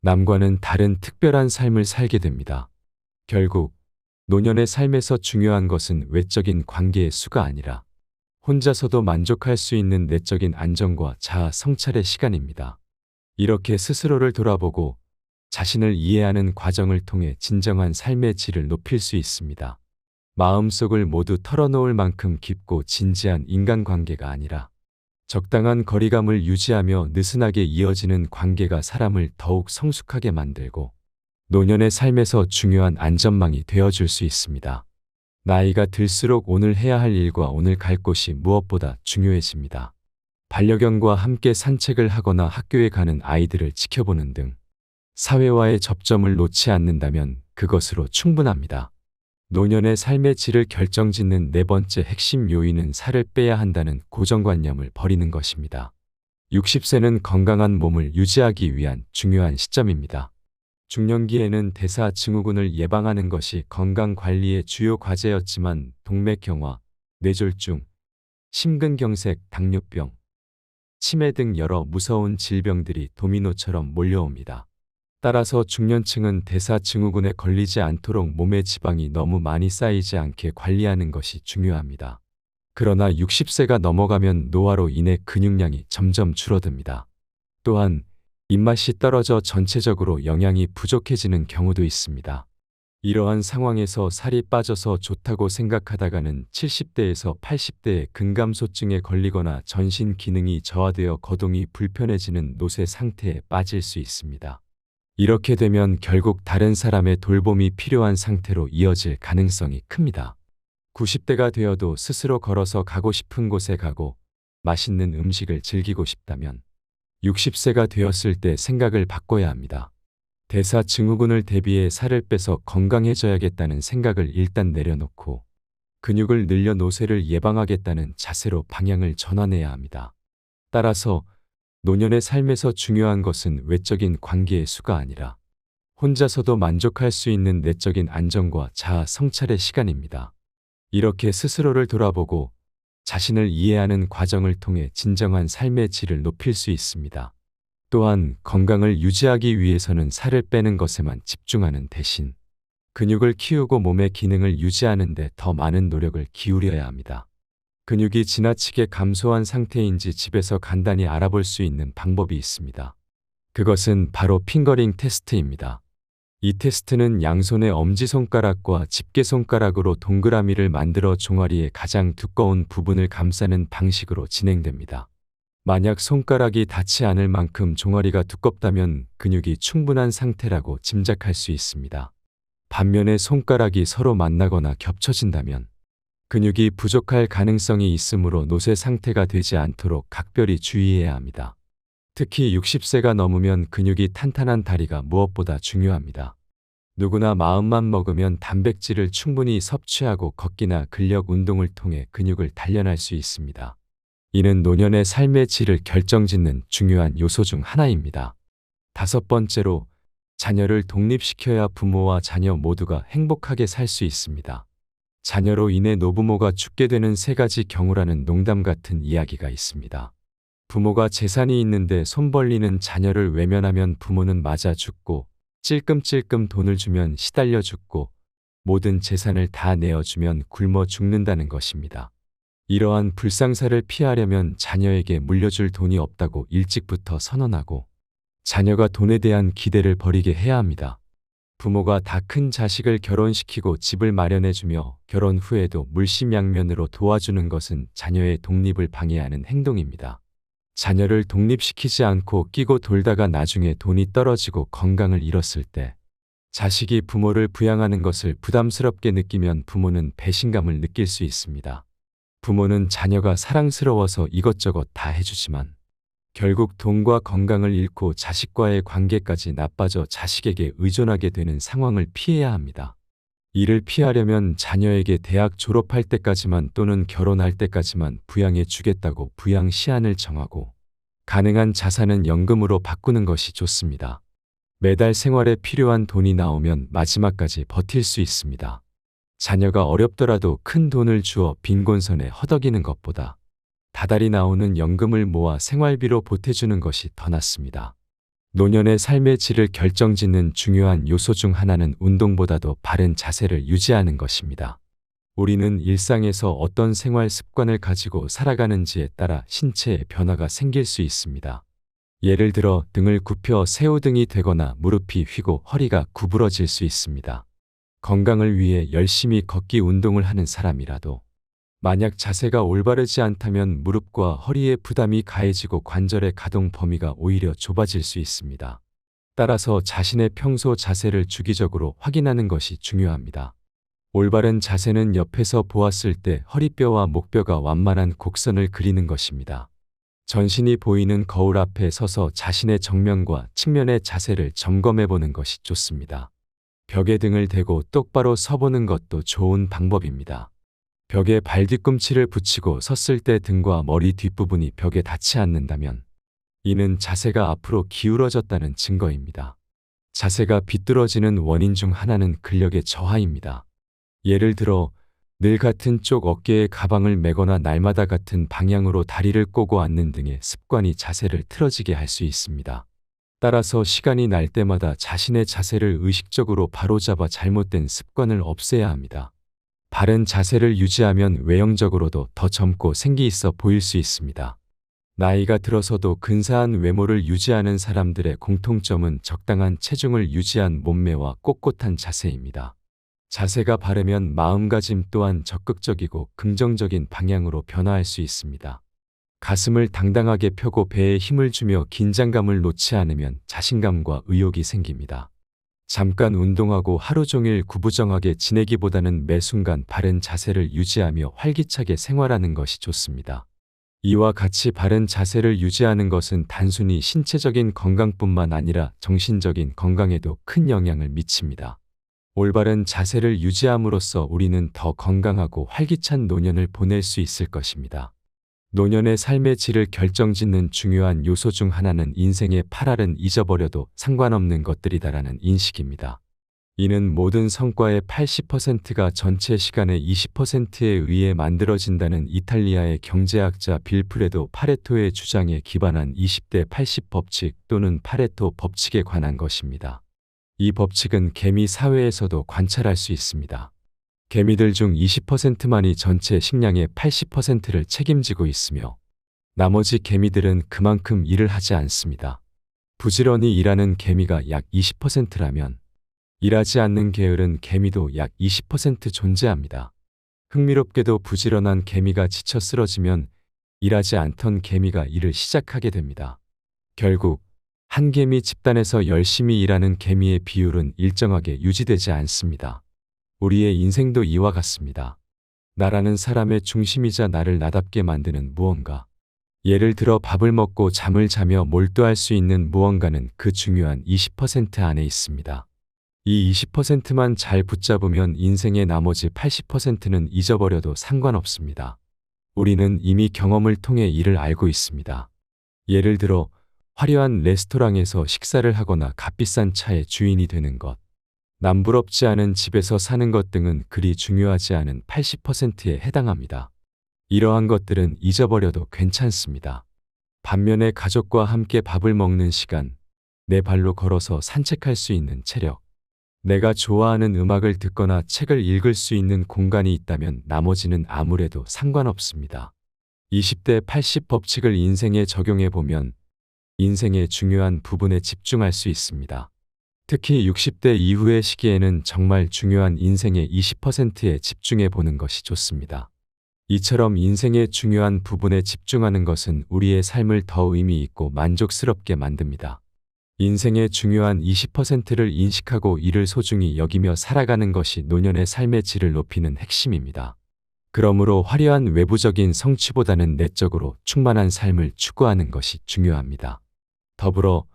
Speaker 1: 남과는 다른 특별한 삶을 살게 됩니다. 결국 노년의 삶에서 중요한 것은 외적인 관계의 수가 아니라 혼자서도 만족할 수 있는 내적인 안정과 자아 성찰의 시간입니다. 이렇게 스스로를 돌아보고 자신을 이해하는 과정을 통해 진정한 삶의 질을 높일 수 있습니다. 마음속을 모두 털어놓을 만큼 깊고 진지한 인간관계가 아니라 적당한 거리감을 유지하며 느슨하게 이어지는 관계가 사람을 더욱 성숙하게 만들고 노년의 삶에서 중요한 안전망이 되어줄 수 있습니다. 나이가 들수록 오늘 해야 할 일과 오늘 갈 곳이 무엇보다 중요해집니다. 반려견과 함께 산책을 하거나 학교에 가는 아이들을 지켜보는 등 사회와의 접점을 놓지 않는다면 그것으로 충분합니다. 노년의 삶의 질을 결정짓는 네 번째 핵심 요인은 살을 빼야 한다는 고정관념을 버리는 것입니다. 60세는 건강한 몸을 유지하기 위한 중요한 시점입니다. 중년기에는 대사증후군을 예방하는 것이 건강관리의 주요 과제였지만 동맥경화, 뇌졸중, 심근경색, 당뇨병, 치매 등 여러 무서운 질병들이 도미노처럼 몰려옵니다. 따라서 중년층은 대사증후군에 걸리지 않도록 몸의 지방이 너무 많이 쌓이지 않게 관리하는 것이 중요합니다. 그러나 60세가 넘어가면 노화로 인해 근육량이 점점 줄어듭니다. 또한 입맛이 떨어져 전체적으로 영양이 부족해지는 경우도 있습니다. 이러한 상황에서 살이 빠져서 좋다고 생각하다가는 70대에서 80대의 근감소증에 걸리거나 전신 기능이 저하되어 거동이 불편해지는 노쇠 상태에 빠질 수 있습니다. 이렇게 되면 결국 다른 사람의 돌봄이 필요한 상태로 이어질 가능성이 큽니다. 90대가 되어도 스스로 걸어서 가고 싶은 곳에 가고 맛있는 음식을 즐기고 싶다면 60세가 되었을 때 생각을 바꿔야 합니다. 대사증후군을 대비해 살을 빼서 건강해져야겠다는 생각을 일단 내려놓고 근육을 늘려 노쇠를 예방하겠다는 자세로 방향을 전환해야 합니다. 따라서 노년의 삶에서 중요한 것은 외적인 관계의 수가 아니라 혼자서도 만족할 수 있는 내적인 안정과 자아 성찰의 시간입니다. 이렇게 스스로를 돌아보고 자신을 이해하는 과정을 통해 진정한 삶의 질을 높일 수 있습니다. 또한 건강을 유지하기 위해서는 살을 빼는 것에만 집중하는 대신 근육을 키우고 몸의 기능을 유지하는 데 더 많은 노력을 기울여야 합니다. 근육이 지나치게 감소한 상태인지 집에서 간단히 알아볼 수 있는 방법이 있습니다. 그것은 바로 핑거링 테스트입니다. 이 테스트는 양손의 엄지손가락과 집게손가락으로 동그라미를 만들어 종아리의 가장 두꺼운 부분을 감싸는 방식으로 진행됩니다. 만약 손가락이 닿지 않을 만큼 종아리가 두껍다면 근육이 충분한 상태라고 짐작할 수 있습니다. 반면에 손가락이 서로 만나거나 겹쳐진다면 근육이 부족할 가능성이 있으므로 노쇠 상태가 되지 않도록 각별히 주의해야 합니다. 특히 60세가 넘으면 근육이 탄탄한 다리가 무엇보다 중요합니다. 누구나 마음만 먹으면 단백질을 충분히 섭취하고 걷기나 근력 운동을 통해 근육을 단련할 수 있습니다. 이는 노년의 삶의 질을 결정짓는 중요한 요소 중 하나입니다. 다섯 번째로, 자녀를 독립시켜야 부모와 자녀 모두가 행복하게 살 수 있습니다. 자녀로 인해 노부모가 죽게 되는 세 가지 경우라는 농담 같은 이야기가 있습니다. 부모가 재산이 있는데 손 벌리는 자녀를 외면하면 부모는 맞아 죽고, 찔끔찔끔 돈을 주면 시달려 죽고, 모든 재산을 다 내어주면 굶어 죽는다는 것입니다. 이러한 불상사를 피하려면 자녀에게 물려줄 돈이 없다고 일찍부터 선언하고 자녀가 돈에 대한 기대를 버리게 해야 합니다. 부모가 다 큰 자식을 결혼시키고 집을 마련해주며 결혼 후에도 물심양면으로 도와주는 것은 자녀의 독립을 방해하는 행동입니다. 자녀를 독립시키지 않고 끼고 돌다가 나중에 돈이 떨어지고 건강을 잃었을 때 자식이 부모를 부양하는 것을 부담스럽게 느끼면 부모는 배신감을 느낄 수 있습니다. 부모는 자녀가 사랑스러워서 이것저것 다 해주지만 결국 돈과 건강을 잃고 자식과의 관계까지 나빠져 자식에게 의존하게 되는 상황을 피해야 합니다. 이를 피하려면 자녀에게 대학 졸업할 때까지만 또는 결혼할 때까지만 부양해 주겠다고 부양 시한을 정하고 가능한 자산은 연금으로 바꾸는 것이 좋습니다. 매달 생활에 필요한 돈이 나오면 마지막까지 버틸 수 있습니다. 자녀가 어렵더라도 큰 돈을 주어 빈곤선에 허덕이는 것보다 다달이 나오는 연금을 모아 생활비로 보태주는 것이 더 낫습니다. 노년의 삶의 질을 결정짓는 중요한 요소 중 하나는 운동보다도 바른 자세를 유지하는 것입니다. 우리는 일상에서 어떤 생활 습관을 가지고 살아가는지에 따라 신체에 변화가 생길 수 있습니다. 예를 들어 등을 굽혀 새우등이 되거나 무릎이 휘고 허리가 구부러질 수 있습니다. 건강을 위해 열심히 걷기 운동을 하는 사람이라도 만약 자세가 올바르지 않다면 무릎과 허리에 부담이 가해지고 관절의 가동 범위가 오히려 좁아질 수 있습니다. 따라서 자신의 평소 자세를 주기적으로 확인하는 것이 중요합니다. 올바른 자세는 옆에서 보았을 때 허리뼈와 목뼈가 완만한 곡선을 그리는 것입니다. 전신이 보이는 거울 앞에 서서 자신의 정면과 측면의 자세를 점검해 보는 것이 좋습니다. 벽에 등을 대고 똑바로 서보는 것도 좋은 방법입니다. 벽에 발 뒤꿈치를 붙이고 섰을 때 등과 머리 뒷부분이 벽에 닿지 않는다면 이는 자세가 앞으로 기울어졌다는 증거입니다. 자세가 비뚤어지는 원인 중 하나는 근력의 저하입니다. 예를 들어 늘 같은 쪽 어깨에 가방을 메거나 날마다 같은 방향으로 다리를 꼬고 앉는 등의 습관이 자세를 틀어지게 할 수 있습니다. 따라서 시간이 날 때마다 자신의 자세를 의식적으로 바로잡아 잘못된 습관을 없애야 합니다. 바른 자세를 유지하면 외형적으로도 더 젊고 생기 있어 보일 수 있습니다. 나이가 들어서도 근사한 외모를 유지하는 사람들의 공통점은 적당한 체중을 유지한 몸매와 꼿꼿한 자세입니다. 자세가 바르면 마음가짐 또한 적극적이고 긍정적인 방향으로 변화할 수 있습니다. 가슴을 당당하게 펴고 배에 힘을 주며 긴장감을 놓지 않으면 자신감과 의욕이 생깁니다. 잠깐 운동하고 하루 종일 구부정하게 지내기보다는 매 순간 바른 자세를 유지하며 활기차게 생활하는 것이 좋습니다. 이와 같이 바른 자세를 유지하는 것은 단순히 신체적인 건강뿐만 아니라 정신적인 건강에도 큰 영향을 미칩니다. 올바른 자세를 유지함으로써 우리는 더 건강하고 활기찬 노년을 보낼 수 있을 것입니다. 노년의 삶의 질을 결정짓는 중요한 요소 중 하나는 인생의 8할은 잊어버려도 상관없는 것들이다라는 인식입니다. 이는 모든 성과의 80%가 전체 시간의 20%에 의해 만들어진다는 이탈리아의 경제학자 빌프레도 파레토의 주장에 기반한 20대 80 법칙 또는 파레토 법칙에 관한 것입니다. 이 법칙은 개미 사회에서도 관찰할 수 있습니다. 개미들 중 20%만이 전체 식량의 80%를 책임지고 있으며 나머지 개미들은 그만큼 일을 하지 않습니다. 부지런히 일하는 개미가 약 20%라면 일하지 않는 게으른 개미도 약 20% 존재합니다. 흥미롭게도 부지런한 개미가 지쳐 쓰러지면 일하지 않던 개미가 일을 시작하게 됩니다. 결국 한 개미 집단에서 열심히 일하는 개미의 비율은 일정하게 유지되지 않습니다. 우리의 인생도 이와 같습니다. 나라는 사람의 중심이자 나를 나답게 만드는 무언가. 예를 들어 밥을 먹고 잠을 자며 몰두할 수 있는 무언가는 그 중요한 20% 안에 있습니다. 이 20%만 잘 붙잡으면 인생의 나머지 80%는 잊어버려도 상관없습니다. 우리는 이미 경험을 통해 이를 알고 있습니다. 예를 들어 화려한 레스토랑에서 식사를 하거나 값비싼 차의 주인이 되는 것, 남부럽지 않은 집에서 사는 것 등은 그리 중요하지 않은 80%에 해당합니다. 이러한 것들은 잊어버려도 괜찮습니다. 반면에 가족과 함께 밥을 먹는 시간, 내 발로 걸어서 산책할 수 있는 체력, 내가 좋아하는 음악을 듣거나 책을 읽을 수 있는 공간이 있다면 나머지는 아무래도 상관없습니다. 20대 80 법칙을 인생에 적용해 보면 인생의 중요한 부분에 집중할 수 있습니다. 특히 60대 이후의 시기에는 정말 중요한 인생의 20%에 집중해 보는 것이 좋습니다. 이처럼 인생의 중요한 부분에 집중하는 것은 우리의 삶을 더 의미 있고 만족스럽게 만듭니다. 인생의 중요한 20%를 인식하고 이를 소중히 여기며 살아가는 것이 노년의 삶의 질을 높이는 핵심입니다. 그러므로 화려한 외부적인 성취보다는 내적으로 충만한 삶을 추구하는 것이 중요합니다. 더불어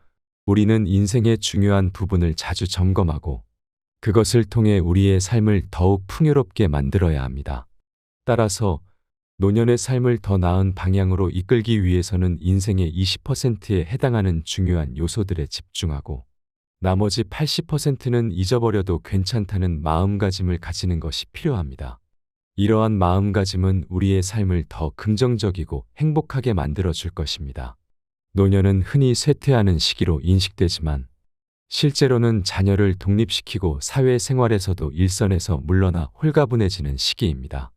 Speaker 1: 우리는 인생의 중요한 부분을 자주 점검하고 그것을 통해 우리의 삶을 더욱 풍요롭게 만들어야 합니다. 따라서 노년의 삶을 더 나은 방향으로 이끌기 위해서는 인생의 20%에 해당하는 중요한 요소들에 집중하고 나머지 80%는 잊어버려도 괜찮다는 마음가짐을 가지는 것이 필요합니다. 이러한 마음가짐은 우리의 삶을 더 긍정적이고 행복하게 만들어 줄 것입니다. 노년은 흔히 쇠퇴하는 시기로 인식되지만 실제로는 자녀를 독립시키고 사회생활에서도 일선에서 물러나 홀가분해지는 시기입니다.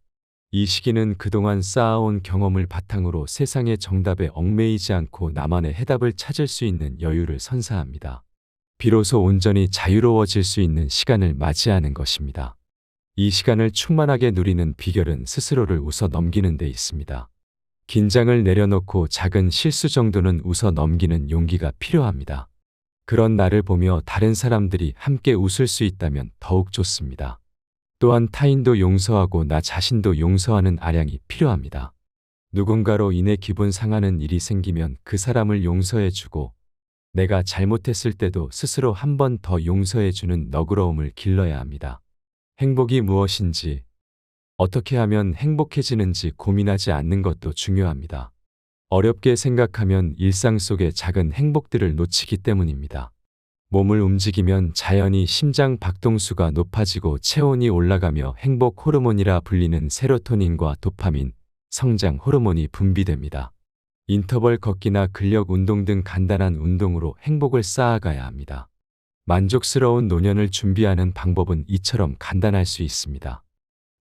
Speaker 1: 이 시기는 그동안 쌓아온 경험을 바탕으로 세상의 정답에 얽매이지 않고 나만의 해답을 찾을 수 있는 여유를 선사합니다. 비로소 온전히 자유로워질 수 있는 시간을 맞이하는 것입니다. 이 시간을 충만하게 누리는 비결은 스스로를 웃어 넘기는 데 있습니다. 긴장을 내려놓고 작은 실수 정도는 웃어 넘기는 용기가 필요합니다. 그런 나를 보며 다른 사람들이 함께 웃을 수 있다면 더욱 좋습니다. 또한 타인도 용서하고 나 자신도 용서하는 아량이 필요합니다. 누군가로 인해 기분 상하는 일이 생기면 그 사람을 용서해주고 내가 잘못했을 때도 스스로 한 번 더 용서해주는 너그러움을 길러야 합니다. 행복이 무엇인지, 어떻게 하면 행복해지는지 고민하지 않는 것도 중요합니다. 어렵게 생각하면 일상 속의 작은 행복들을 놓치기 때문입니다. 몸을 움직이면 자연히 심장 박동수가 높아지고 체온이 올라가며 행복 호르몬이라 불리는 세로토닌과 도파민, 성장 호르몬이 분비됩니다. 인터벌 걷기나 근력 운동 등 간단한 운동으로 행복을 쌓아가야 합니다. 만족스러운 노년을 준비하는 방법은 이처럼 간단할 수 있습니다.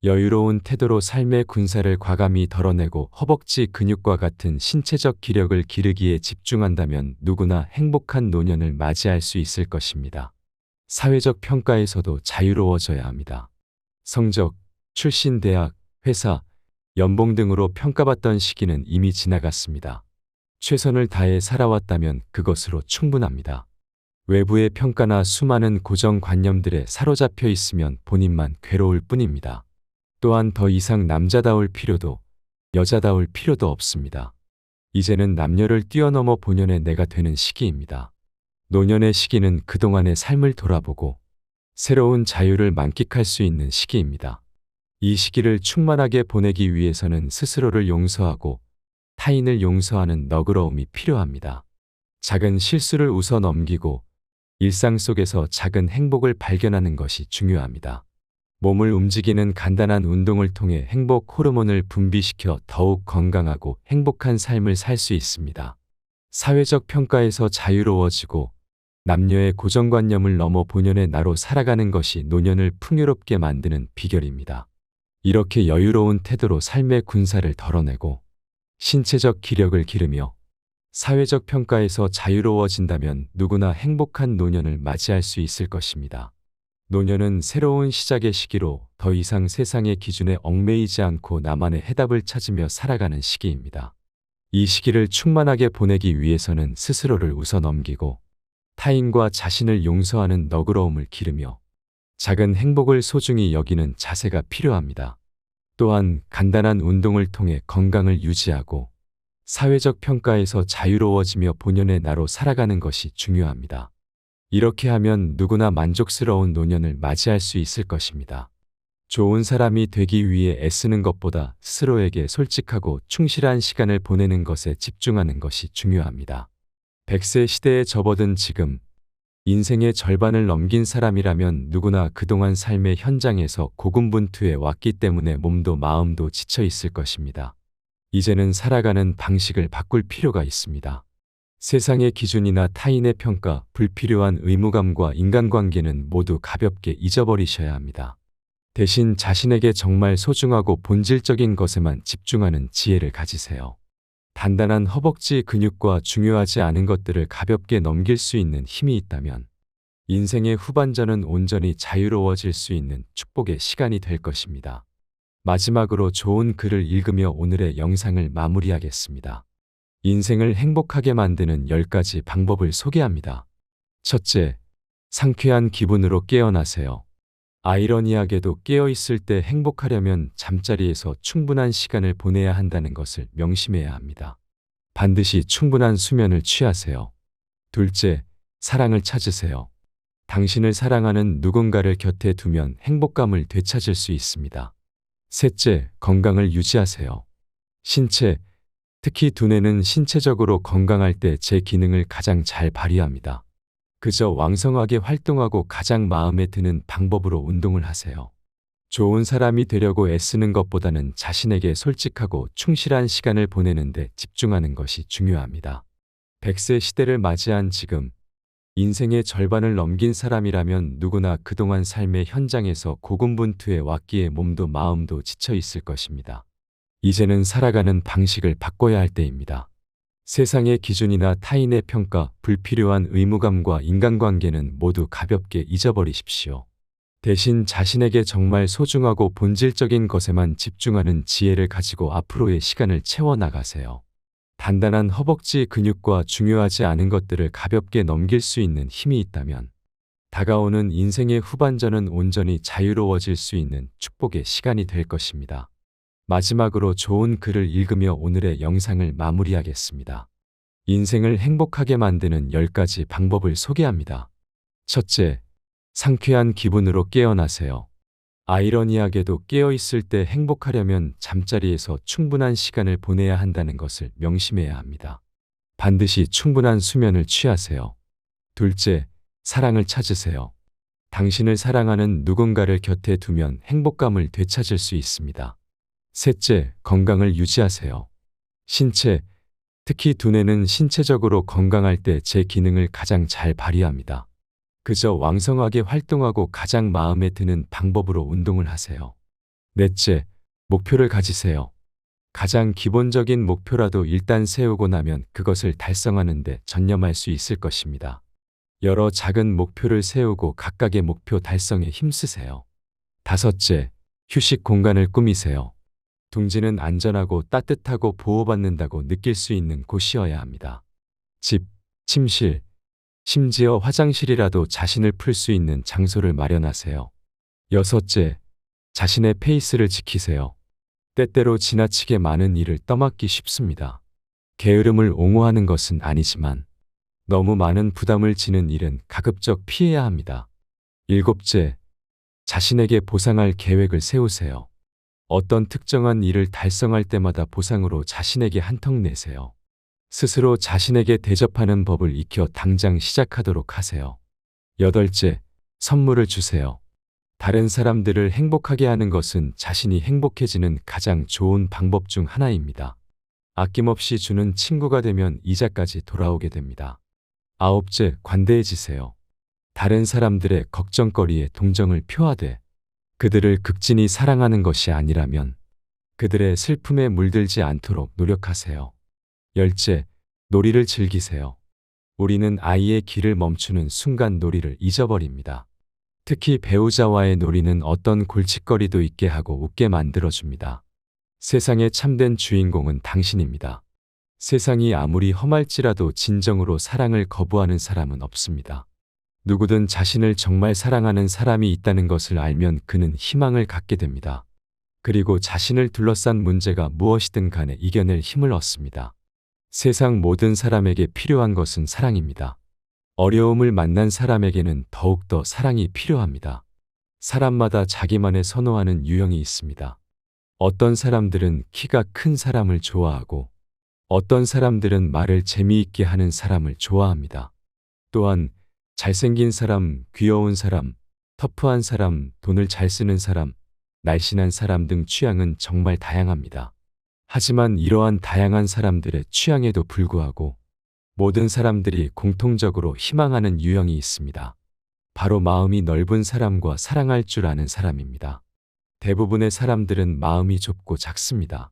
Speaker 1: 여유로운 태도로 삶의 군살을 과감히 덜어내고 허벅지 근육과 같은 신체적 기력을 기르기에 집중한다면 누구나 행복한 노년을 맞이할 수 있을 것입니다. 사회적 평가에서도 자유로워져야 합니다. 성적, 출신 대학, 회사, 연봉 등으로 평가받던 시기는 이미 지나갔습니다. 최선을 다해 살아왔다면 그것으로 충분합니다. 외부의 평가나 수많은 고정관념들에 사로잡혀 있으면 본인만 괴로울 뿐입니다. 또한 더 이상 남자다울 필요도 여자다울 필요도 없습니다. 이제는 남녀를 뛰어넘어 본연의 내가 되는 시기입니다. 노년의 시기는 그동안의 삶을 돌아보고 새로운 자유를 만끽할 수 있는 시기입니다. 이 시기를 충만하게 보내기 위해서는 스스로를 용서하고 타인을 용서하는 너그러움이 필요합니다. 작은 실수를 웃어 넘기고 일상 속에서 작은 행복을 발견하는 것이 중요합니다. 몸을 움직이는 간단한 운동을 통해 행복 호르몬을 분비시켜 더욱 건강하고 행복한 삶을 살 수 있습니다. 사회적 평가에서 자유로워지고 남녀의 고정관념을 넘어 본연의 나로 살아가는 것이 노년을 풍요롭게 만드는 비결입니다. 이렇게 여유로운 태도로 삶의 군살을 덜어내고 신체적 기력을 기르며 사회적 평가에서 자유로워진다면 누구나 행복한 노년을 맞이할 수 있을 것입니다. 노년은 새로운 시작의 시기로 더 이상 세상의 기준에 얽매이지 않고 나만의 해답을 찾으며 살아가는 시기입니다. 이 시기를 충만하게 보내기 위해서는 스스로를 웃어 넘기고 타인과 자신을 용서하는 너그러움을 기르며 작은 행복을 소중히 여기는 자세가 필요합니다. 또한 간단한 운동을 통해 건강을 유지하고 사회적 평가에서 자유로워지며 본연의 나로 살아가는 것이 중요합니다. 이렇게 하면 누구나 만족스러운 노년을 맞이할 수 있을 것입니다. 좋은 사람이 되기 위해 애쓰는 것보다 스스로에게 솔직하고 충실한 시간을 보내는 것에 집중하는 것이 중요합니다. 100세 시대에 접어든 지금, 인생의 절반을 넘긴 사람이라면 누구나 그동안 삶의 현장에서 고군분투해 왔기 때문에 몸도 마음도 지쳐 있을 것입니다. 이제는 살아가는 방식을 바꿀 필요가 있습니다. 세상의 기준이나 타인의 평가, 불필요한 의무감과 인간관계는 모두 가볍게 잊어버리셔야 합니다. 대신 자신에게 정말 소중하고 본질적인 것에만 집중하는 지혜를 가지세요. 단단한 허벅지 근육과 중요하지 않은 것들을 가볍게 넘길 수 있는 힘이 있다면 인생의 후반전은 온전히 자유로워질 수 있는 축복의 시간이 될 것입니다. 마지막으로 좋은 글을 읽으며 오늘의 영상을 마무리하겠습니다. 인생을 행복하게 만드는 10가지 방법을 소개합니다. 첫째, 상쾌한 기분으로 깨어나세요. 아이러니하게도 깨어 있을 때 행복하려면 잠자리에서 충분한 시간을 보내야 한다는 것을 명심해야 합니다. 반드시 충분한 수면을 취하세요. 둘째, 사랑을 찾으세요. 당신을 사랑하는 누군가를 곁에 두면 행복감을 되찾을 수 있습니다. 셋째, 건강을 유지하세요. 신체, 특히 두뇌는 신체적으로 건강할 때 제 기능을 가장 잘 발휘합니다. 그저 왕성하게 활동하고 가장 마음에 드는 방법으로 운동을 하세요. 좋은 사람이 되려고 애쓰는 것보다는 자신에게 솔직하고 충실한 시간을 보내는 데 집중하는 것이 중요합니다. 100세 시대를 맞이한 지금, 인생의 절반을 넘긴 사람이라면 누구나 그동안 삶의 현장에서 고군분투해 왔기에 몸도 마음도 지쳐 있을 것입니다. 이제는 살아가는 방식을 바꿔야 할 때입니다. 세상의 기준이나 타인의 평가, 불필요한 의무감과 인간관계는 모두 가볍게 잊어버리십시오. 대신 자신에게 정말 소중하고 본질적인 것에만 집중하는 지혜를 가지고 앞으로의 시간을 채워나가세요. 단단한 허벅지 근육과 중요하지 않은 것들을 가볍게 넘길 수 있는 힘이 있다면 다가오는 인생의 후반전은 온전히 자유로워질 수 있는 축복의 시간이 될 것입니다. 마지막으로 좋은 글을 읽으며 오늘의 영상을 마무리하겠습니다. 인생을 행복하게 만드는 10가지 방법을 소개합니다. 첫째, 상쾌한 기분으로 깨어나세요. 아이러니하게도 깨어 있을 때 행복하려면 잠자리에서 충분한 시간을 보내야 한다는 것을 명심해야 합니다. 반드시 충분한 수면을 취하세요. 둘째, 사랑을 찾으세요. 당신을 사랑하는 누군가를 곁에 두면 행복감을 되찾을 수 있습니다. 셋째, 건강을 유지하세요. 신체, 특히 두뇌는 신체적으로 건강할 때 제 기능을 가장 잘 발휘합니다. 그저 왕성하게 활동하고 가장 마음에 드는 방법으로 운동을 하세요. 넷째, 목표를 가지세요. 가장 기본적인 목표라도 일단 세우고 나면 그것을 달성하는 데 전념할 수 있을 것입니다. 여러 작은 목표를 세우고 각각의 목표 달성에 힘쓰세요. 다섯째, 휴식 공간을 꾸미세요. 둥지는 안전하고 따뜻하고 보호받는다고 느낄 수 있는 곳이어야 합니다. 집, 침실, 심지어 화장실이라도 자신을 풀 수 있는 장소를 마련하세요. 여섯째, 자신의 페이스를 지키세요. 때때로 지나치게 많은 일을 떠맡기 쉽습니다. 게으름을 옹호하는 것은 아니지만 너무 많은 부담을 지는 일은 가급적 피해야 합니다. 일곱째, 자신에게 보상할 계획을 세우세요. 어떤 특정한 일을 달성할 때마다 보상으로 자신에게 한턱 내세요. 스스로 자신에게 대접하는 법을 익혀 당장 시작하도록 하세요. 여덟째, 선물을 주세요. 다른 사람들을 행복하게 하는 것은 자신이 행복해지는 가장 좋은 방법 중 하나입니다. 아낌없이 주는 친구가 되면 이자까지 돌아오게 됩니다. 아홉째, 관대해지세요. 다른 사람들의 걱정거리에 동정을 표하되 그들을 극진히 사랑하는 것이 아니라면 그들의 슬픔에 물들지 않도록 노력하세요. 열째, 놀이를 즐기세요. 우리는 아이의 길을 멈추는 순간 놀이를 잊어버립니다. 특히 배우자와의 놀이는 어떤 골칫거리도 있게 하고 웃게 만들어줍니다. 세상의 참된 주인공은 당신입니다. 세상이 아무리 험할지라도 진정으로 사랑을 거부하는 사람은 없습니다. 누구든 자신을 정말 사랑하는 사람이 있다는 것을 알면 그는 희망을 갖게 됩니다. 그리고 자신을 둘러싼 문제가 무엇이든 간에 이겨낼 힘을 얻습니다. 세상 모든 사람에게 필요한 것은 사랑입니다. 어려움을 만난 사람에게는 더욱더 사랑이 필요합니다. 사람마다 자기만의 선호하는 유형이 있습니다. 어떤 사람들은 키가 큰 사람을 좋아하고 어떤 사람들은 말을 재미있게 하는 사람을 좋아합니다. 또한 잘생긴 사람, 귀여운 사람, 터프한 사람, 돈을 잘 쓰는 사람, 날씬한 사람 등 취향은 정말 다양합니다. 하지만 이러한 다양한 사람들의 취향에도 불구하고 모든 사람들이 공통적으로 희망하는 유형이 있습니다. 바로 마음이 넓은 사람과 사랑할 줄 아는 사람입니다. 대부분의 사람들은 마음이 좁고 작습니다.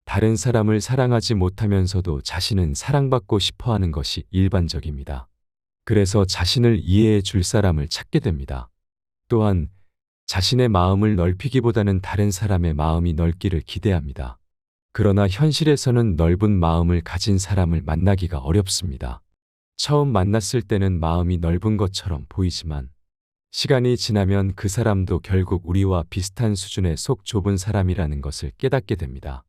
Speaker 1: 다른 사람을 사랑하지 못하면서도 자신은 사랑받고 싶어 하는 것이 일반적입니다. 그래서 자신을 이해해 줄 사람을 찾게 됩니다. 또한 자신의 마음을 넓히기보다는 다른 사람의 마음이 넓기를 기대합니다. 그러나 현실에서는 넓은 마음을 가진 사람을 만나기가 어렵습니다. 처음 만났을 때는 마음이 넓은 것처럼 보이지만 시간이 지나면 그 사람도 결국 우리와 비슷한 수준의 속 좁은 사람이라는 것을 깨닫게 됩니다.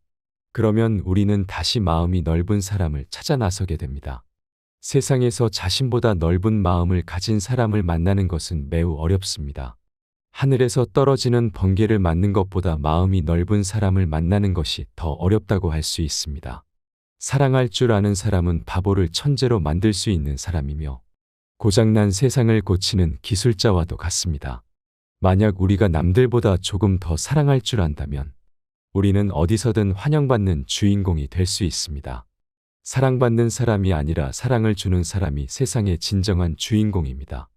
Speaker 1: 그러면 우리는 다시 마음이 넓은 사람을 찾아 나서게 됩니다. 세상에서 자신보다 넓은 마음을 가진 사람을 만나는 것은 매우 어렵습니다. 하늘에서 떨어지는 번개를 맞는 것보다 마음이 넓은 사람을 만나는 것이 더 어렵다고 할 수 있습니다. 사랑할 줄 아는 사람은 바보를 천재로 만들 수 있는 사람이며 고장난 세상을 고치는 기술자와도 같습니다. 만약 우리가 남들보다 조금 더 사랑할 줄 안다면 우리는 어디서든 환영받는 주인공이 될 수 있습니다. 사랑받는 사람이 아니라 사랑을 주는 사람이 세상의 진정한 주인공입니다.